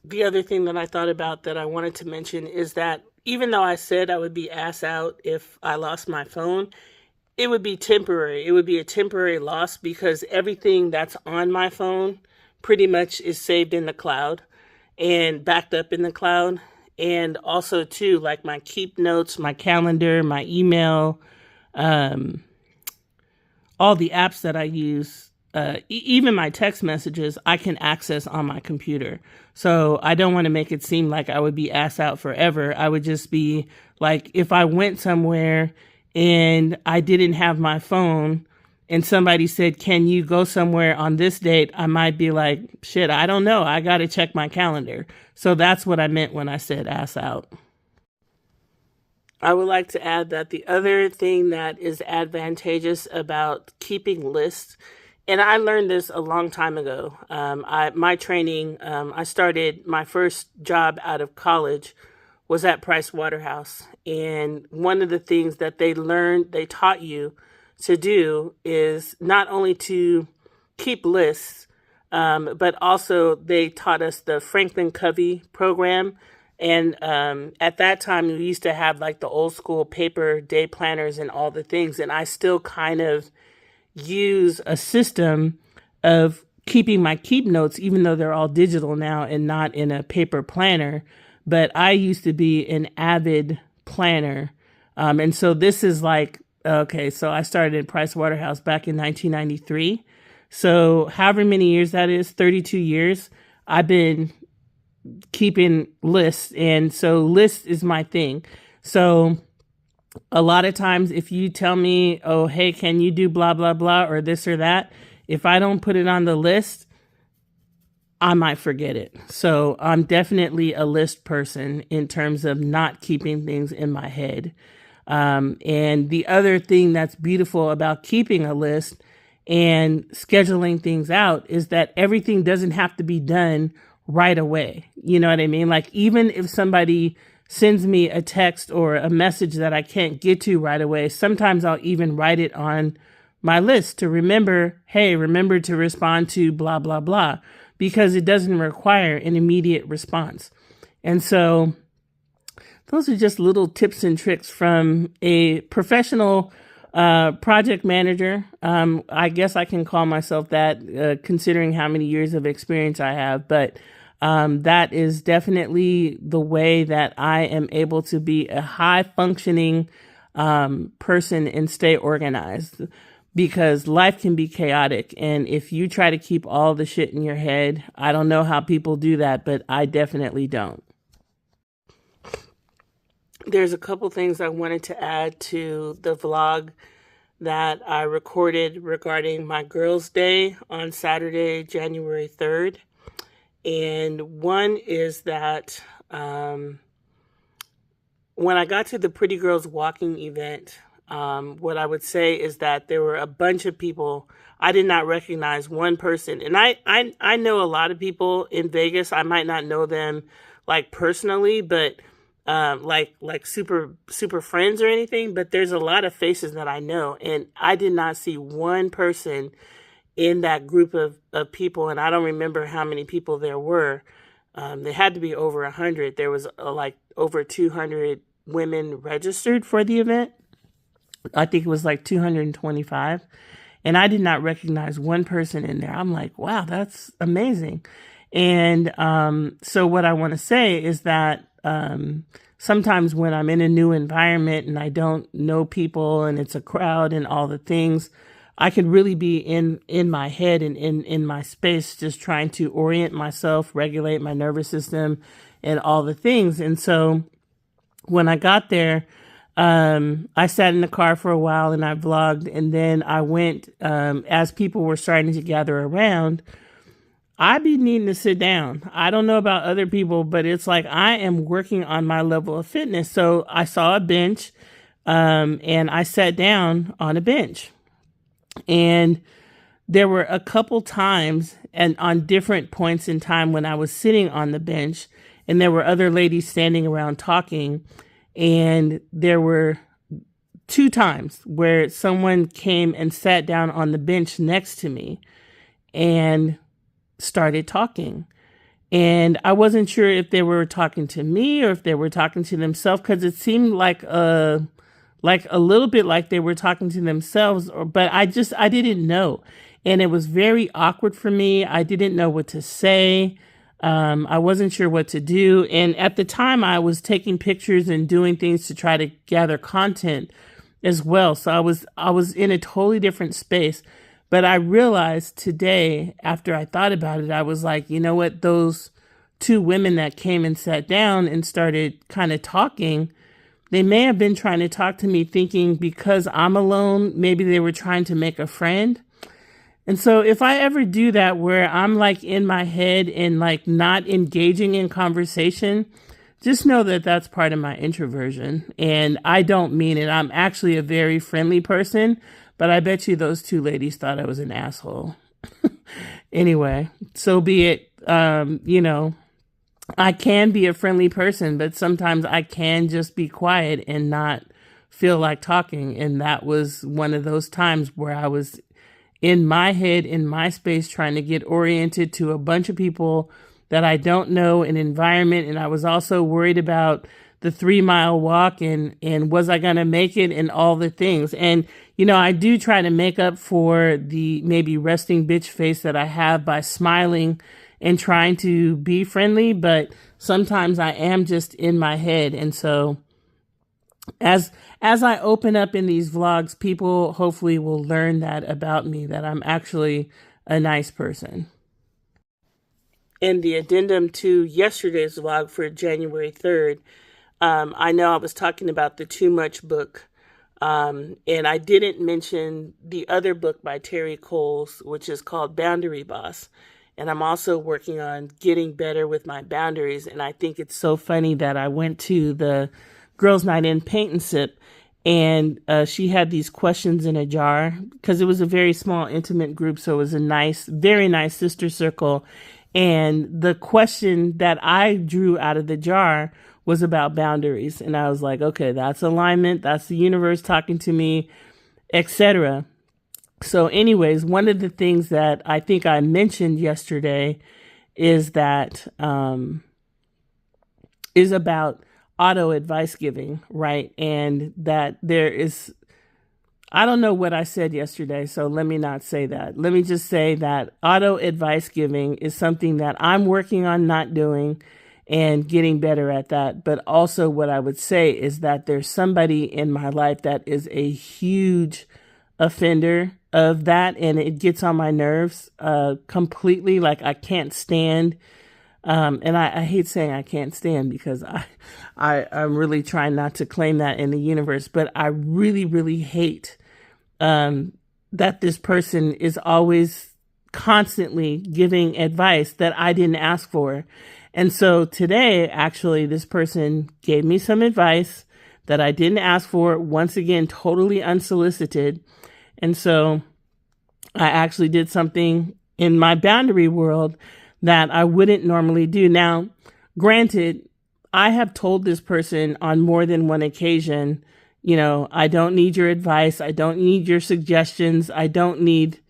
The other thing that I thought about that I wanted to mention is that even though I said I would be ass out if I lost my phone, it would be temporary. It would be a temporary loss because everything that's on my phone pretty much is saved in the cloud and backed up in the cloud. And also too, like my keep notes, my calendar, my email, all the apps that I use, even my text messages, I can access on my computer. So I don't want to make it seem like I would be ass out forever. I would just be like, if I went somewhere and I didn't have my phone and somebody said, can you go somewhere on this date? I might be like, shit, I don't know. I got to check my calendar. So that's what I meant when I said ass out. I would like to add that the other thing that is advantageous about keeping lists, and I learned this a long time ago. My training, I started my first job out of college was at Price Waterhouse. And one of the things that they taught you to do is not only to keep lists, but also they taught us the Franklin Covey program. And at that time, we used to have like the old school paper day planners and all the things. And I still kind of use a system of keeping my keep notes, even though they're all digital now and not in a paper planner. But I used to be an avid planner. And so this is like, okay, so I started at Price Waterhouse back in 1993. So however many years that is, 32 years, I've been keeping lists. And so list is my thing. So a lot of times if you tell me, oh, hey, can you do blah, blah, blah, or this or that, if I don't put it on the list, I might forget it. So I'm definitely a list person in terms of not keeping things in my head. And the other thing that's beautiful about keeping a list and scheduling things out is that everything doesn't have to be done right away. You know what I mean? Like even if somebody sends me a text or a message that I can't get to right away, sometimes I'll even write it on my list to remember, hey, remember to respond to blah, blah, blah, because it doesn't require an immediate response. And so those are just little tips and tricks from a professional project manager. I guess I can call myself that, considering how many years of experience I have. But that is definitely the way that I am able to be a high functioning person and stay organized, because life can be chaotic. And if you try to keep all the shit in your head, I don't know how people do that, but I definitely don't. There's a couple things I wanted to add to the vlog that I recorded regarding my Girls' Day on Saturday, January 3rd. And one is that when I got to the Pretty Girls Walking event, what I would say is that there were a bunch of people. I did not recognize one person. And I know a lot of people in Vegas. I might not know them like personally, but like super friends or anything, but there's a lot of faces that I know, and I did not see one person in that group of people, and I don't remember how many people there were. There had to be over 100. There was like over 200 women registered for the event. I think it was like 225, and I did not recognize one person in there. I'm like, wow, that's amazing. And so what I want to say is that sometimes when I'm in a new environment and I don't know people and it's a crowd and all the things, I could really be in my head and in my space, just trying to orient myself, regulate my nervous system and all the things. And so when I got there, I sat in the car for a while and I vlogged, and then I went, as people were starting to gather around, I be needing to sit down. I don't know about other people, but it's like I am working on my level of fitness. So I saw a bench, and I sat down on a bench. And there were a couple times and on different points in time when I was sitting on the bench, and there were other ladies standing around talking. And there were 2 times where someone came and sat down on the bench next to me. and started talking. And I wasn't sure if they were talking to me or if they were talking to themselves, because it seemed like a little bit like they were talking to themselves, but I didn't know. And it was very awkward for me. I didn't know what to say. I wasn't sure what to do. And at the time I was taking pictures and doing things to try to gather content as well. So I was in a totally different space. But I realized today, after I thought about it, I was like, you know what, those two women that came and sat down and started kind of talking, they may have been trying to talk to me thinking because I'm alone, maybe they were trying to make a friend. And so if I ever do that where I'm like in my head and like not engaging in conversation, just know that that's part of my introversion. And I don't mean it. I'm actually a very friendly person, but I bet you those two ladies thought I was an asshole. Anyway, so be it. I can be a friendly person, but sometimes I can just be quiet and not feel like talking. And that was one of those times where I was in my head, in my space, trying to get oriented to a bunch of people that I don't know, an environment. And I was also worried about the 3-mile walk and was I going to make it and all the things. And, I do try to make up for the maybe resting bitch face that I have by smiling and trying to be friendly, but sometimes I am just in my head. And so as I open up in these vlogs, people hopefully will learn that about me, that I'm actually a nice person. In the addendum to yesterday's vlog for January 3rd, I know I was talking about the Too Much book, and I didn't mention the other book by Terry Coles, which is called Boundary Boss. And I'm also working on getting better with my boundaries. And I think it's so funny that I went to the girls' night in Paint and Sip, and she had these questions in a jar because it was a very small, intimate group. So it was a nice, very nice sister circle. And the question that I drew out of the jar was about boundaries. And I was like, okay, that's alignment. That's the universe talking to me, etc. So anyways, one of the things that I think I mentioned yesterday is that is about auto advice giving, right? And that there is, I don't know what I said yesterday, so let me not say that. Let me just say that auto advice giving is something that I'm working on not doing and getting better at that. But also what I would say is that there's somebody in my life that is a huge offender of that, and it gets on my nerves completely. Like I can't stand, and I hate saying I can't stand because I'm really trying not to claim that in the universe, but I really, really hate that this person is always constantly giving advice that I didn't ask for. And so today, actually, this person gave me some advice that I didn't ask for, once again, totally unsolicited. And so I actually did something in my boundary world that I wouldn't normally do. Now, granted, I have told this person on more than one occasion, I don't need your advice. I don't need your suggestions. I don't need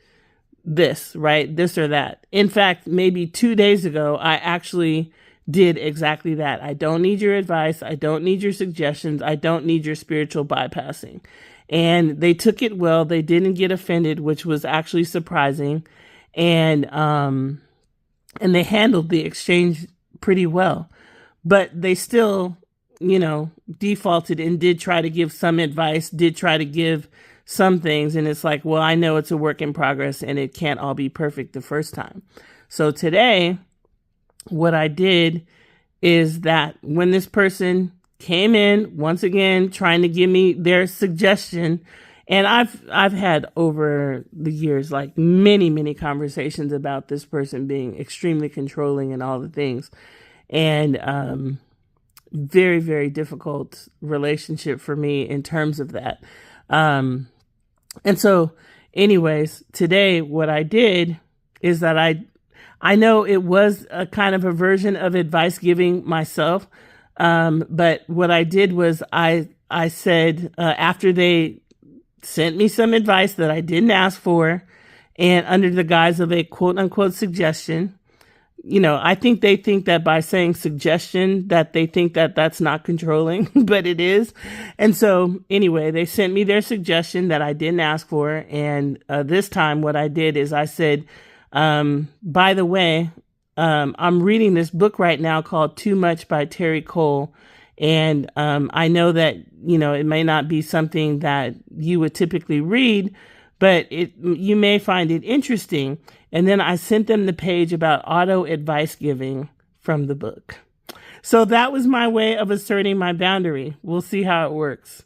this, right? This or that. In fact, maybe 2 days ago, I actually did exactly that. I don't need your advice. I don't need your suggestions. I don't need your spiritual bypassing. And they took it well. They didn't get offended, which was actually surprising. And they handled the exchange pretty well. But they still, defaulted and did try to give some advice, did try to give some things. And it's like, well, I know it's a work in progress and it can't all be perfect the first time. So today, what I did is that when this person came in, once again, trying to give me their suggestion, and I've had over the years, like many, many conversations about this person being extremely controlling and all the things. And very, very difficult relationship for me in terms of that. And so anyways, today what I did is that I know it was a kind of a version of advice giving myself. But what I did was I said, after they sent me some advice that I didn't ask for, and under the guise of a quote unquote suggestion. I think they think that by saying suggestion that they think that that's not controlling, but it is. And so anyway, they sent me their suggestion that I didn't ask for. And this time what I did is I said, by the way, I'm reading this book right now called Too Much by Terry Cole. And I know that, it may not be something that you would typically read, but you may find it interesting. And then I sent them the page about auto advice giving from the book. So that was my way of asserting my boundary. We'll see how it works.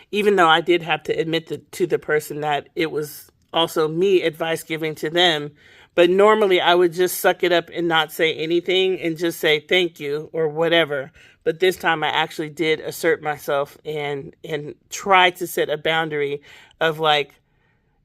Even though I did have to admit to the person that it was also me advice giving to them. But normally I would just suck it up and not say anything and just say thank you or whatever. But this time I actually did assert myself and try to set a boundary of like,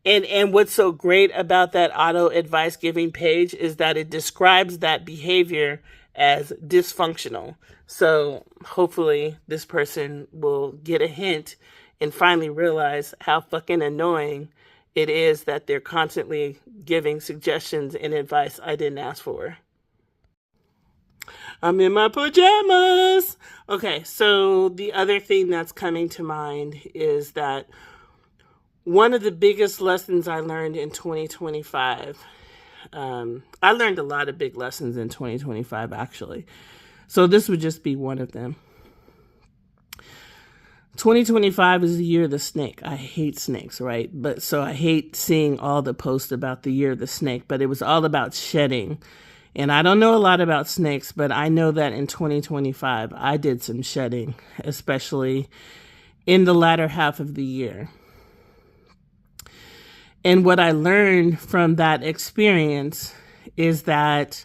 and what's so great about that auto advice giving page is that it describes that behavior as dysfunctional. So hopefully this person will get a hint and finally realize how fucking annoying it is that they're constantly giving suggestions and advice I didn't ask for. I'm in my pajamas. Okay, so the other thing that's coming to mind is that one of the biggest lessons I learned in 2025, I learned a lot of big lessons in 2025, actually. So this would just be one of them. 2025 is the year of the snake. I hate snakes, right? But so I hate seeing all the posts about the year of the snake, but it was all about shedding. And I don't know a lot about snakes, but I know that in 2025, I did some shedding, especially in the latter half of the year. And what I learned from that experience is that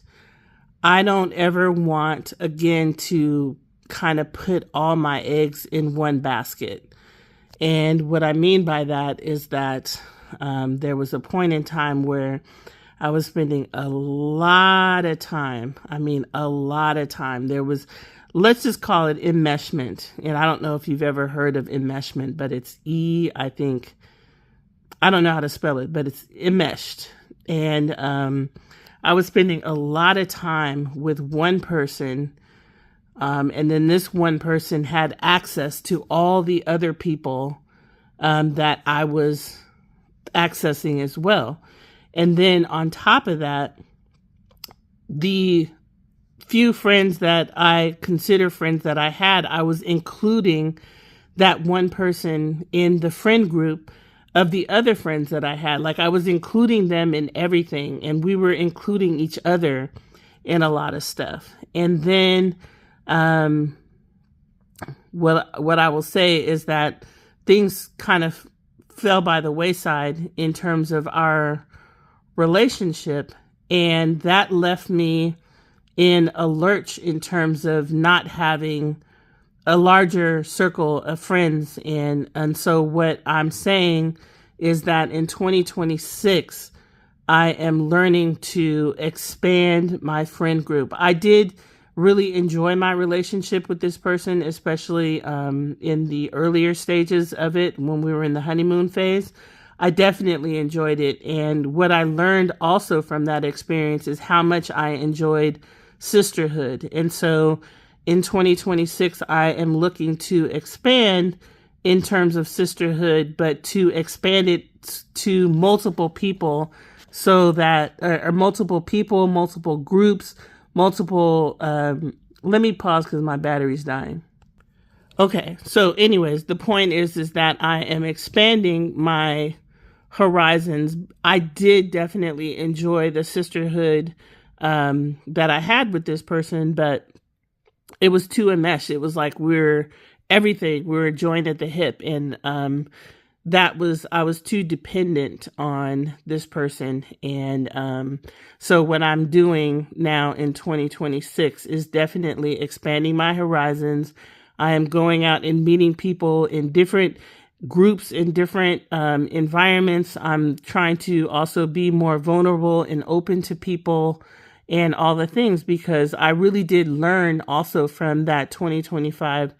I don't ever want, again, to kind of put all my eggs in one basket. And what I mean by that is that there was a point in time where I was spending a lot of time. There was, let's just call it enmeshment. And I don't know if you've ever heard of enmeshment, but it's I don't know how to spell it, but it's enmeshed. And I was spending a lot of time with one person. And then this one person had access to all the other people that I was accessing as well. And then on top of that, the few friends that I consider friends that I had, I was including that one person in the friend group of the other friends that I had. Like I was including them in everything, and we were including each other in a lot of stuff. And then what I will say is that things kind of fell by the wayside in terms of our relationship, and that left me in a lurch in terms of not having a larger circle of friends. And so what I'm saying is that in 2026, I am learning to expand my friend group. I did really enjoy my relationship with this person, especially in the earlier stages of it when we were in the honeymoon phase. I definitely enjoyed it. And what I learned also from that experience is how much I enjoyed sisterhood. And so in 2026, I am looking to expand in terms of sisterhood, but to expand it to multiple people so that, or multiple people, multiple groups, multiple, let me pause because my battery's dying. Okay, so anyways, the point is that I am expanding my horizons. I did definitely enjoy the sisterhood that I had with this person, but it was too enmeshed. It was like we're everything. We were joined at the hip, and I was too dependent on this person. And so what I'm doing now in 2026 is definitely expanding my horizons. I am going out and meeting people in different groups, in different environments. I'm trying to also be more vulnerable and open to people and all the things, because I really did learn also from that 2025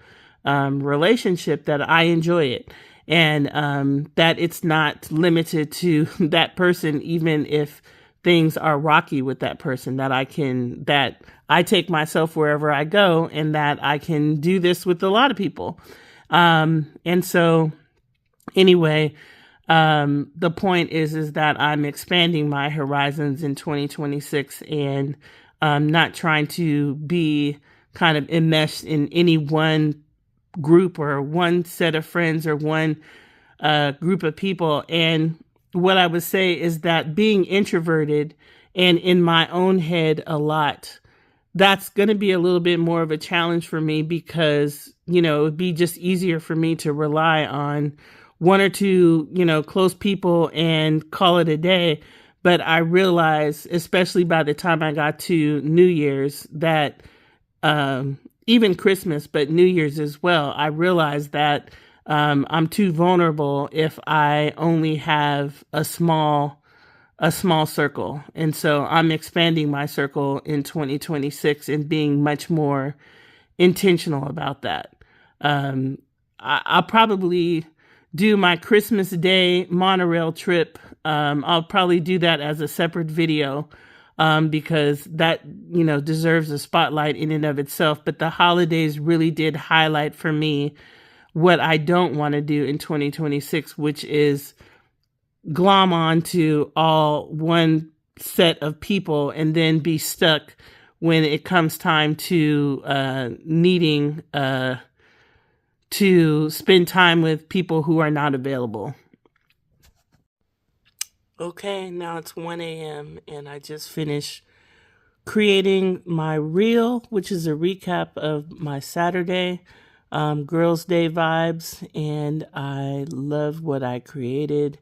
relationship that I enjoy it. and that it's not limited to that person, even if things are rocky with that person, that I take myself wherever I go, and that I can do this with a lot of people. And so anyway, the point is that I'm expanding my horizons in 2026, and not trying to be kind of enmeshed in any one group or one set of friends or one group of people. And what I would say is that being introverted and in my own head a lot, that's going to be a little bit more of a challenge for me, because, it would be just easier for me to rely on one or two, close people and call it a day. But I realized, especially by the time I got to New Year's, that even Christmas, but New Year's as well, I realized that I'm too vulnerable if I only have a small circle. And so I'm expanding my circle in 2026 and being much more intentional about that. I'll probably do my Christmas Day monorail trip. I'll probably do that as a separate video, because that, deserves a spotlight in and of itself. But the holidays really did highlight for me what I don't want to do in 2026, which is glom on to all one set of people and then be stuck when it comes time to needing to spend time with people who are not available. Okay, now it's 1 a.m. and I just finished creating my reel, which is a recap of my Saturday, Girls' Day vibes, and I love what I created.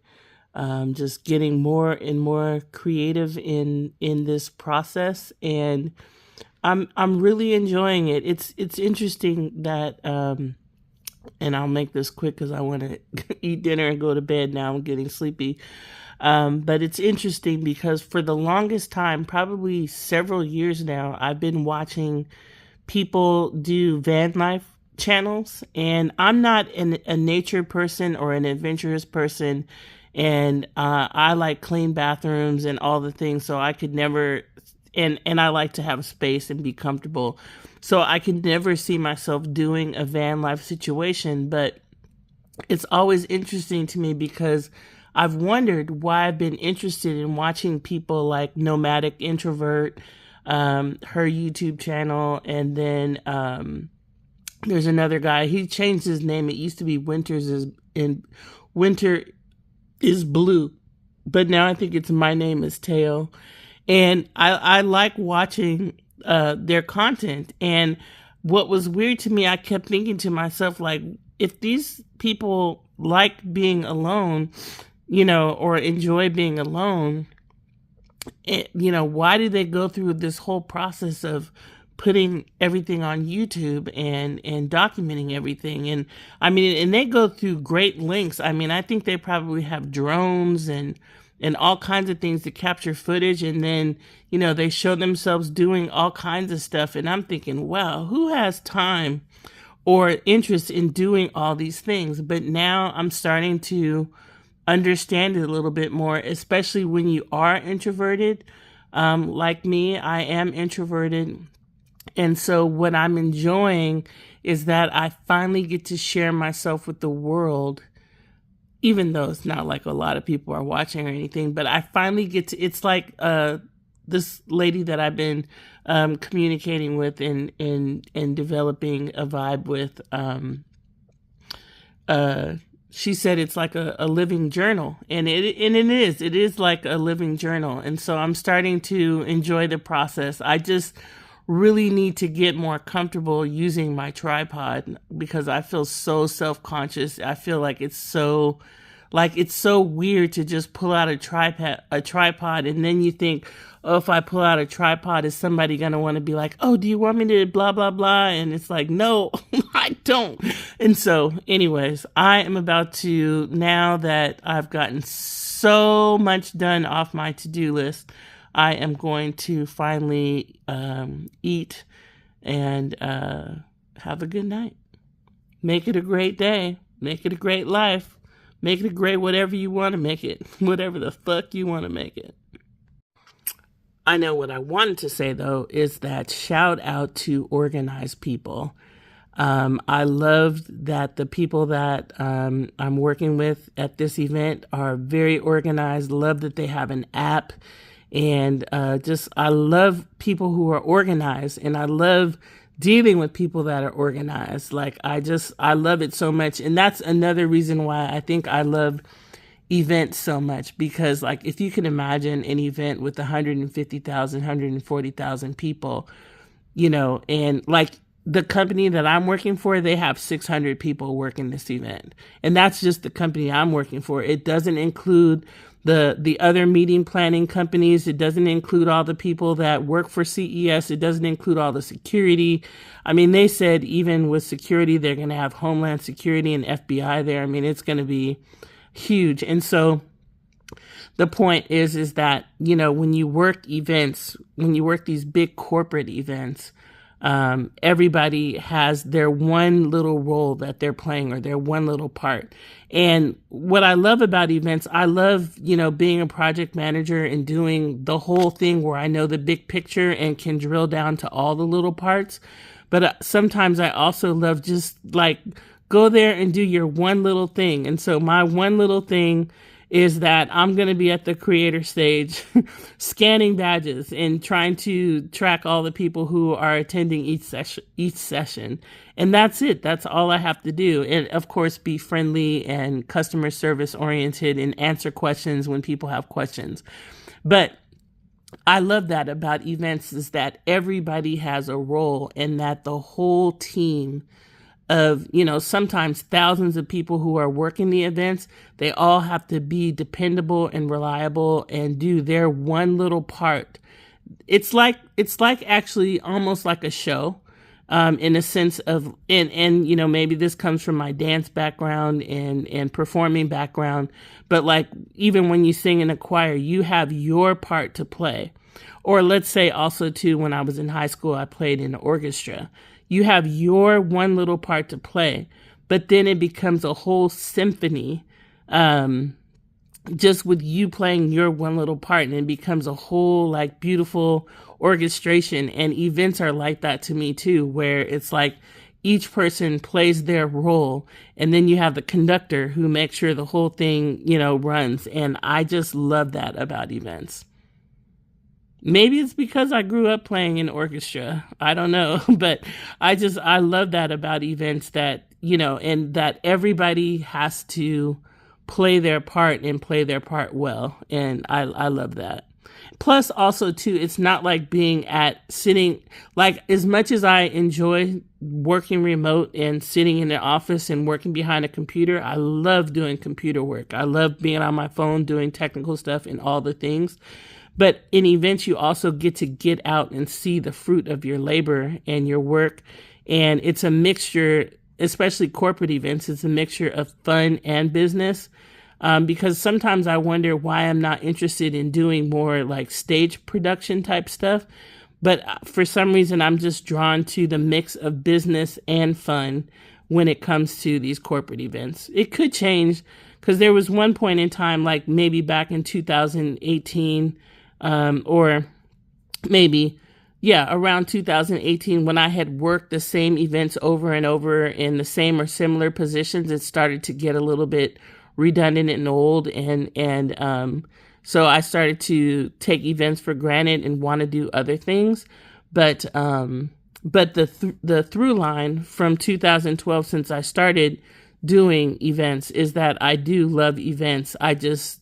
Just getting more and more creative in this process, and I'm really enjoying it. It's interesting that, and I'll make this quick because I want to eat dinner and go to bed now. I'm getting sleepy. But it's interesting because for the longest time, probably several years now, I've been watching people do van life channels, and I'm not a nature person or an adventurous person. And I like clean bathrooms and all the things, so I could never, and I like to have space and be comfortable. So I can never see myself doing a van life situation, but it's always interesting to me because I've wondered why I've been interested in watching people like Nomadic Introvert, her YouTube channel, and then there's another guy. He changed his name. It used to be Winter is Blue, but now I think it's My Name is Teo. And I like watching their content. And what was weird to me, I kept thinking to myself, like, if these people like being alone, or enjoy being alone, why do they go through this whole process of putting everything on YouTube and documenting everything? And I mean, and they go through great lengths. I mean, I think they probably have drones and all kinds of things to capture footage. And then, they show themselves doing all kinds of stuff. And I'm thinking, wow, who has time or interest in doing all these things? But now I'm starting to understand it a little bit more, especially when you are introverted. Like me, I am introverted. And so what I'm enjoying is that I finally get to share myself with the world, even though it's not like a lot of people are watching or anything, but I finally get to, it's like this lady that I've been communicating with and developing a vibe with, she said it's like a living journal, and it is like a living journal. And so I'm starting to enjoy the process. I just really need to get more comfortable using my tripod because I feel so self-conscious. I feel like it's so weird to just pull out a tripod, and then you think, oh, if I pull out a tripod, is somebody going to want to be like, oh, do you want me to blah, blah, blah? And it's like, no, I don't. And so anyways, I am about to, now that I've gotten so much done off my to-do list, I am going to finally eat and have a good night. Make it a great day. Make it a great life. Make it great, whatever you want to make it. Whatever the fuck you want to make it. I know what I wanted to say, though, is that shout out to organized people. I love that the people that I'm working with at this event are very organized. Love that they have an app. And I love people who are organized. And I love dealing with people that are organized. I love it so much. And that's another reason why I think I love events so much, because if you can imagine an event with 150,000, 140,000 people, and the company that I'm working for, they have 600 people working this event. And that's just the company I'm working for. It doesn't include the other meeting planning companies. It doesn't include all the people that work for CES. It doesn't include all the security. I mean, they said even with security, they're going to have Homeland Security and FBI there. I mean, it's going to be huge. And so the point is that, when you work events, when you work these big corporate events, everybody has their one little role that they're playing, or their one little part. And what I love about events, I love, being a project manager and doing the whole thing where I know the big picture and can drill down to all the little parts. But sometimes I also love just go there and do your one little thing. And so my one little thing is that I'm going to be at the creator stage scanning badges and trying to track all the people who are attending each session. And that's it. That's all I have to do. And of course, be friendly and customer service oriented and answer questions when people have questions. But I love that about events, is that everybody has a role, and that the whole team of, sometimes thousands of people who are working the events, they all have to be dependable and reliable and do their one little part. It's like actually almost like a show, in a sense of, and maybe this comes from my dance background and performing background, but even when you sing in a choir, you have your part to play. Or let's say also too, when I was in high school, I played in an orchestra. You have your one little part to play, but then it becomes a whole symphony, just with you playing your one little part, and it becomes a whole beautiful orchestration. And events are like that to me too, where it's each person plays their role, and then you have the conductor who makes sure the whole thing, runs. And I just love that about events. Maybe it's because I grew up playing in orchestra. I don't know. But I love that about events, that, and that everybody has to play their part and play their part well. And I love that. Plus also too, it's not like sitting, as much as I enjoy working remote and sitting in the office and working behind a computer, I love doing computer work. I love being on my phone, doing technical stuff and all the things. But in events, you also get out and see the fruit of your labor and your work. And it's a mixture, especially corporate events, it's a mixture of fun and business. Because sometimes I wonder why I'm not interested in doing more stage production type stuff. But for some reason, I'm just drawn to the mix of business and fun when it comes to these corporate events. It could change, because there was one point in time, maybe back in 2018, or maybe, around 2018, when I had worked the same events over and over in the same or similar positions, it started to get a little bit redundant and old. And so I started to take events for granted and want to do other things. But the through line from 2012, since I started doing events, is that I do love events. I just,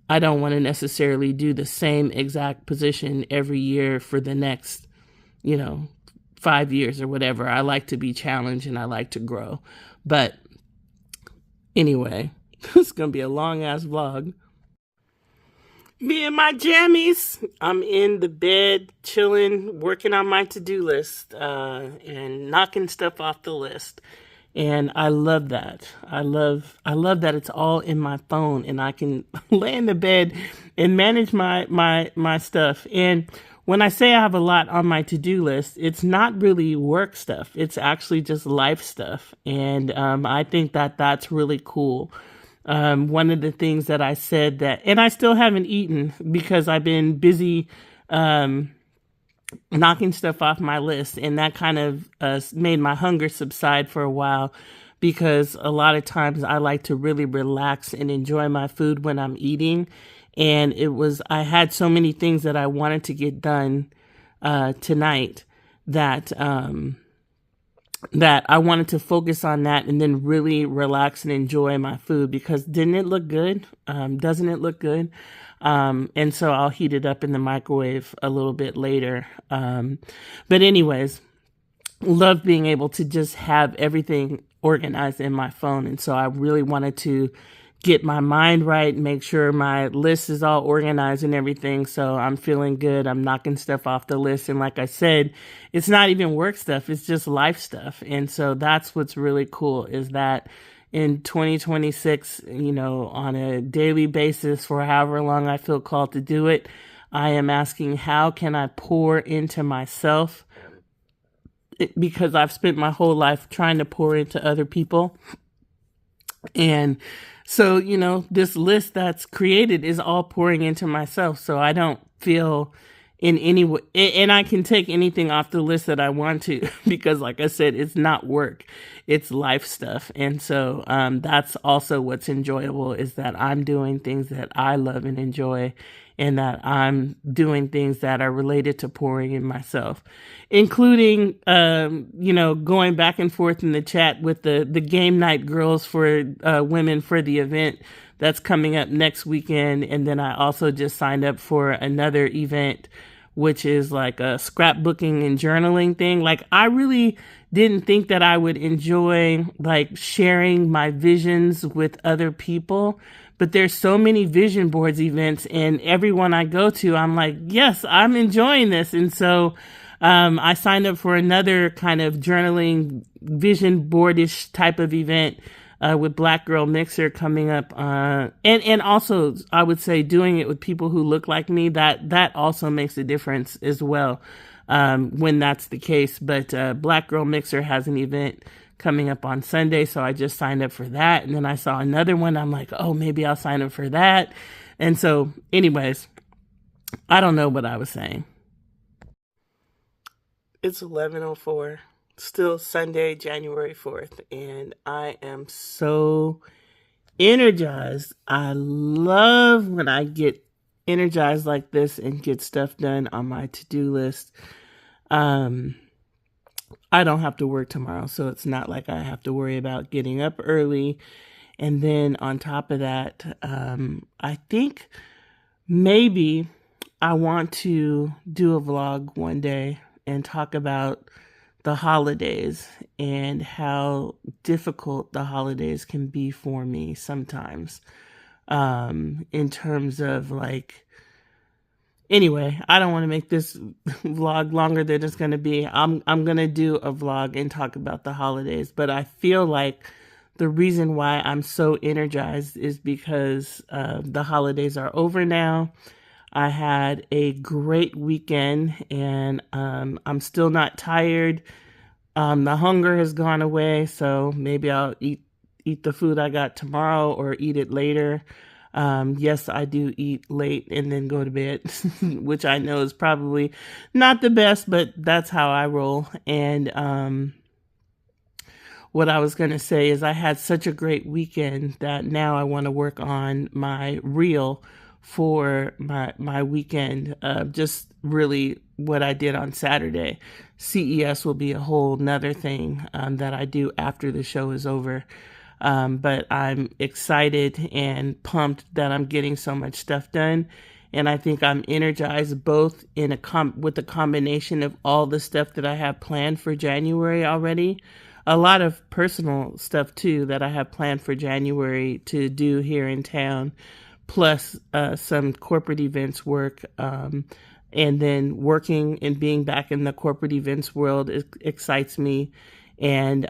I don't want to necessarily do the same exact position every year for the next, 5 years or whatever. I like to be challenged and I like to grow. But anyway, this is going to be a long ass vlog. Me and my jammies. I'm in the bed, chilling, working on my to-do list, and knocking stuff off the list. And I love that. I love that it's all in my phone, and I can lay in the bed and manage my stuff. And when I say I have a lot on my to-do list, it's not really work stuff. It's actually just life stuff. And I think that that's really cool. One of the things that I said that, and I still haven't eaten because I've been busy knocking stuff off my list, and that kind of made my hunger subside for a while, because a lot of times I like to really relax and enjoy my food when I'm eating. And I had so many things that I wanted to get done tonight that that I wanted to focus on that and then really relax and enjoy my food, because didn't it look good? Doesn't it look good? And so I'll heat it up in the microwave a little bit later. But anyways, love being able to just have everything organized in my phone. And so I really wanted to get my mind right, make sure my list is all organized and everything. So I'm feeling good. I'm knocking stuff off the list. And like I said, it's not even work stuff. It's just life stuff. And so that's what's really cool, is that in 2026, on a daily basis for however long I feel called to do it, I am asking, how can I pour into myself? Because I've spent my whole life trying to pour into other people. And so, this list that's created is all pouring into myself. So I don't feel in any way, and I can take anything off the list that I want to, because like I said, it's not work, it's life stuff. And so that's also what's enjoyable, is that I'm doing things that I love and enjoy, and that I'm doing things that are related to pouring in myself, including, going back and forth in the chat with the game night girls for women for the event that's coming up next weekend. And then I also just signed up for another event, which is like a scrapbooking and journaling thing. Like, I really didn't think that I would enjoy like sharing my visions with other people. But there's so many vision boards events, and everyone I go to, I'm like, yes, I'm enjoying this. And so I signed up for another kind of journaling vision boardish type of event with Black Girl Mixer coming up. And also, I would say, doing it with people who look like me, that also makes a difference as well when that's the case. But Black Girl Mixer has an event coming up on Sunday, so I just signed up for that. And then I saw another one. I'm like, oh, maybe I'll sign up for that. And so anyways, I don't know what I was saying. It's 11:04, still Sunday, January 4th, and I am so energized. I love when I get energized like this and get stuff done on my to-do list. I don't have to work tomorrow, so it's not like I have to worry about getting up early. And then on top of that, I think maybe I want to do a vlog one day and talk about the holidays and how difficult the holidays can be for me sometimes, in terms of like, anyway, I don't want to make this vlog longer than it's going to be. I'm going to do a vlog and talk about the holidays, but I feel like the reason why I'm so energized is because the holidays are over now. I had a great weekend, and I'm still not tired. The hunger has gone away, so maybe I'll eat the food I got tomorrow or eat it later. Yes, I do eat late and then go to bed, which I know is probably not the best, but that's how I roll. And what I was going to say is I had such a great weekend that now I want to work on my reel for my weekend, just really what I did on Saturday. CES will be a whole nother thing that I do after the show is over. But I'm excited and pumped that I'm getting so much stuff done. And I think I'm energized both in with the combination of all the stuff that I have planned for January already. A lot of personal stuff too that I have planned for January to do here in town, plus some corporate events work. And then working and being back in the corporate events world excites me. And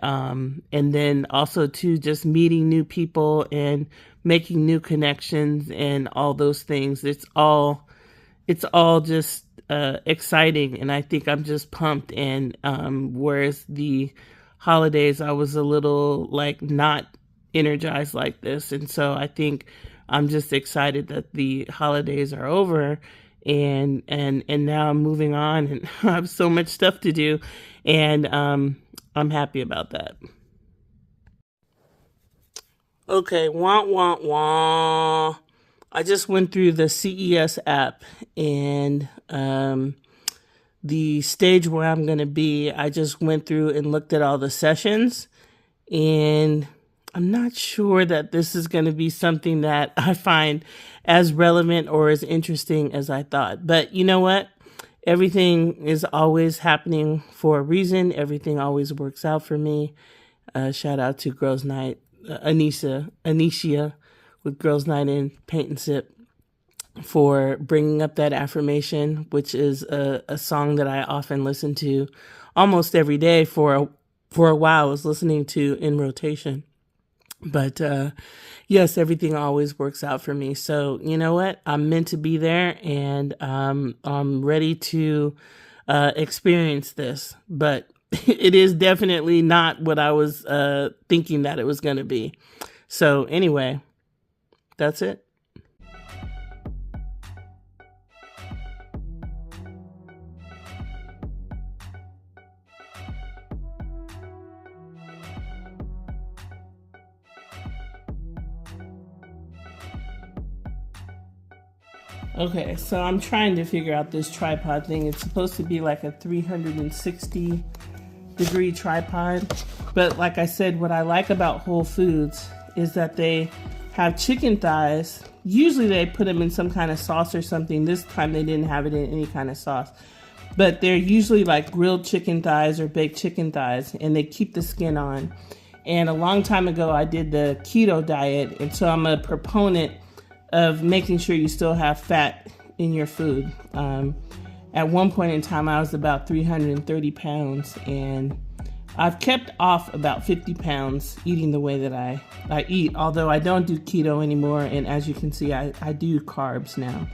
then also too, just meeting new people and making new connections and all those things. It's all it's all just exciting, and I think I'm just pumped. And whereas the holidays, I was a little like not energized like this, and so I think I'm just excited that the holidays are over, and now I'm moving on, and I have so much stuff to do, and I'm happy about that. Okay, wah wah wah. I just went through the CES app, and the stage where I'm going to be, I just went through and looked at all the sessions, and I'm not sure that this is going to be something that I find as relevant or as interesting as I thought. But you know what? Everything is always happening for a reason. Everything always works out for me. Shout out to Girls Night, Anisha with Girls Night in Paint and Sip, for bringing up that affirmation, which is a song that I often listen to almost every day for a while. I was listening to in rotation. But yes, everything always works out for me. So you know what? I'm meant to be there, and I'm ready to experience this. But it is definitely not what I was thinking that it was going to be. So anyway, that's it. Okay, so I'm trying to figure out this tripod thing. It's supposed to be like a 360-degree tripod. But like I said, what I like about Whole Foods is that they have chicken thighs. Usually they put them in some kind of sauce or something. This time they didn't have it in any kind of sauce. But they're usually like grilled chicken thighs or baked chicken thighs, and they keep the skin on. And a long time ago, I did the keto diet, and so I'm a proponent of making sure you still have fat in your food. At one point in time, I was about 330 pounds, and I've kept off about 50 pounds eating the way that I eat, although I don't do keto anymore, and as you can see, I do carbs now.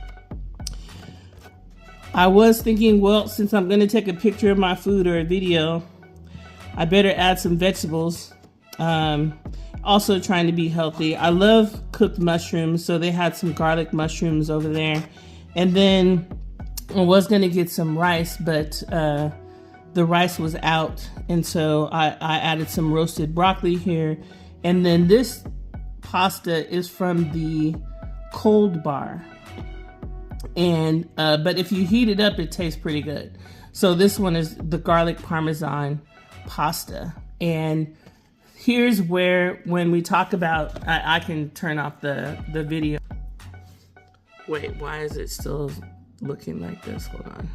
I was thinking, well, since I'm going to take a picture of my food or a video, I better add some vegetables. Also trying to be healthy. I love cooked mushrooms, so they had some garlic mushrooms over there. And then I was going to get some rice, but the rice was out, and so I added some roasted broccoli here. And then this pasta is from the Cold Bar. And but if you heat it up, it tastes pretty good. So this one is the garlic parmesan pasta. And here's where, when we talk about, I can turn off the video. Wait, why is it still looking like this? Hold on.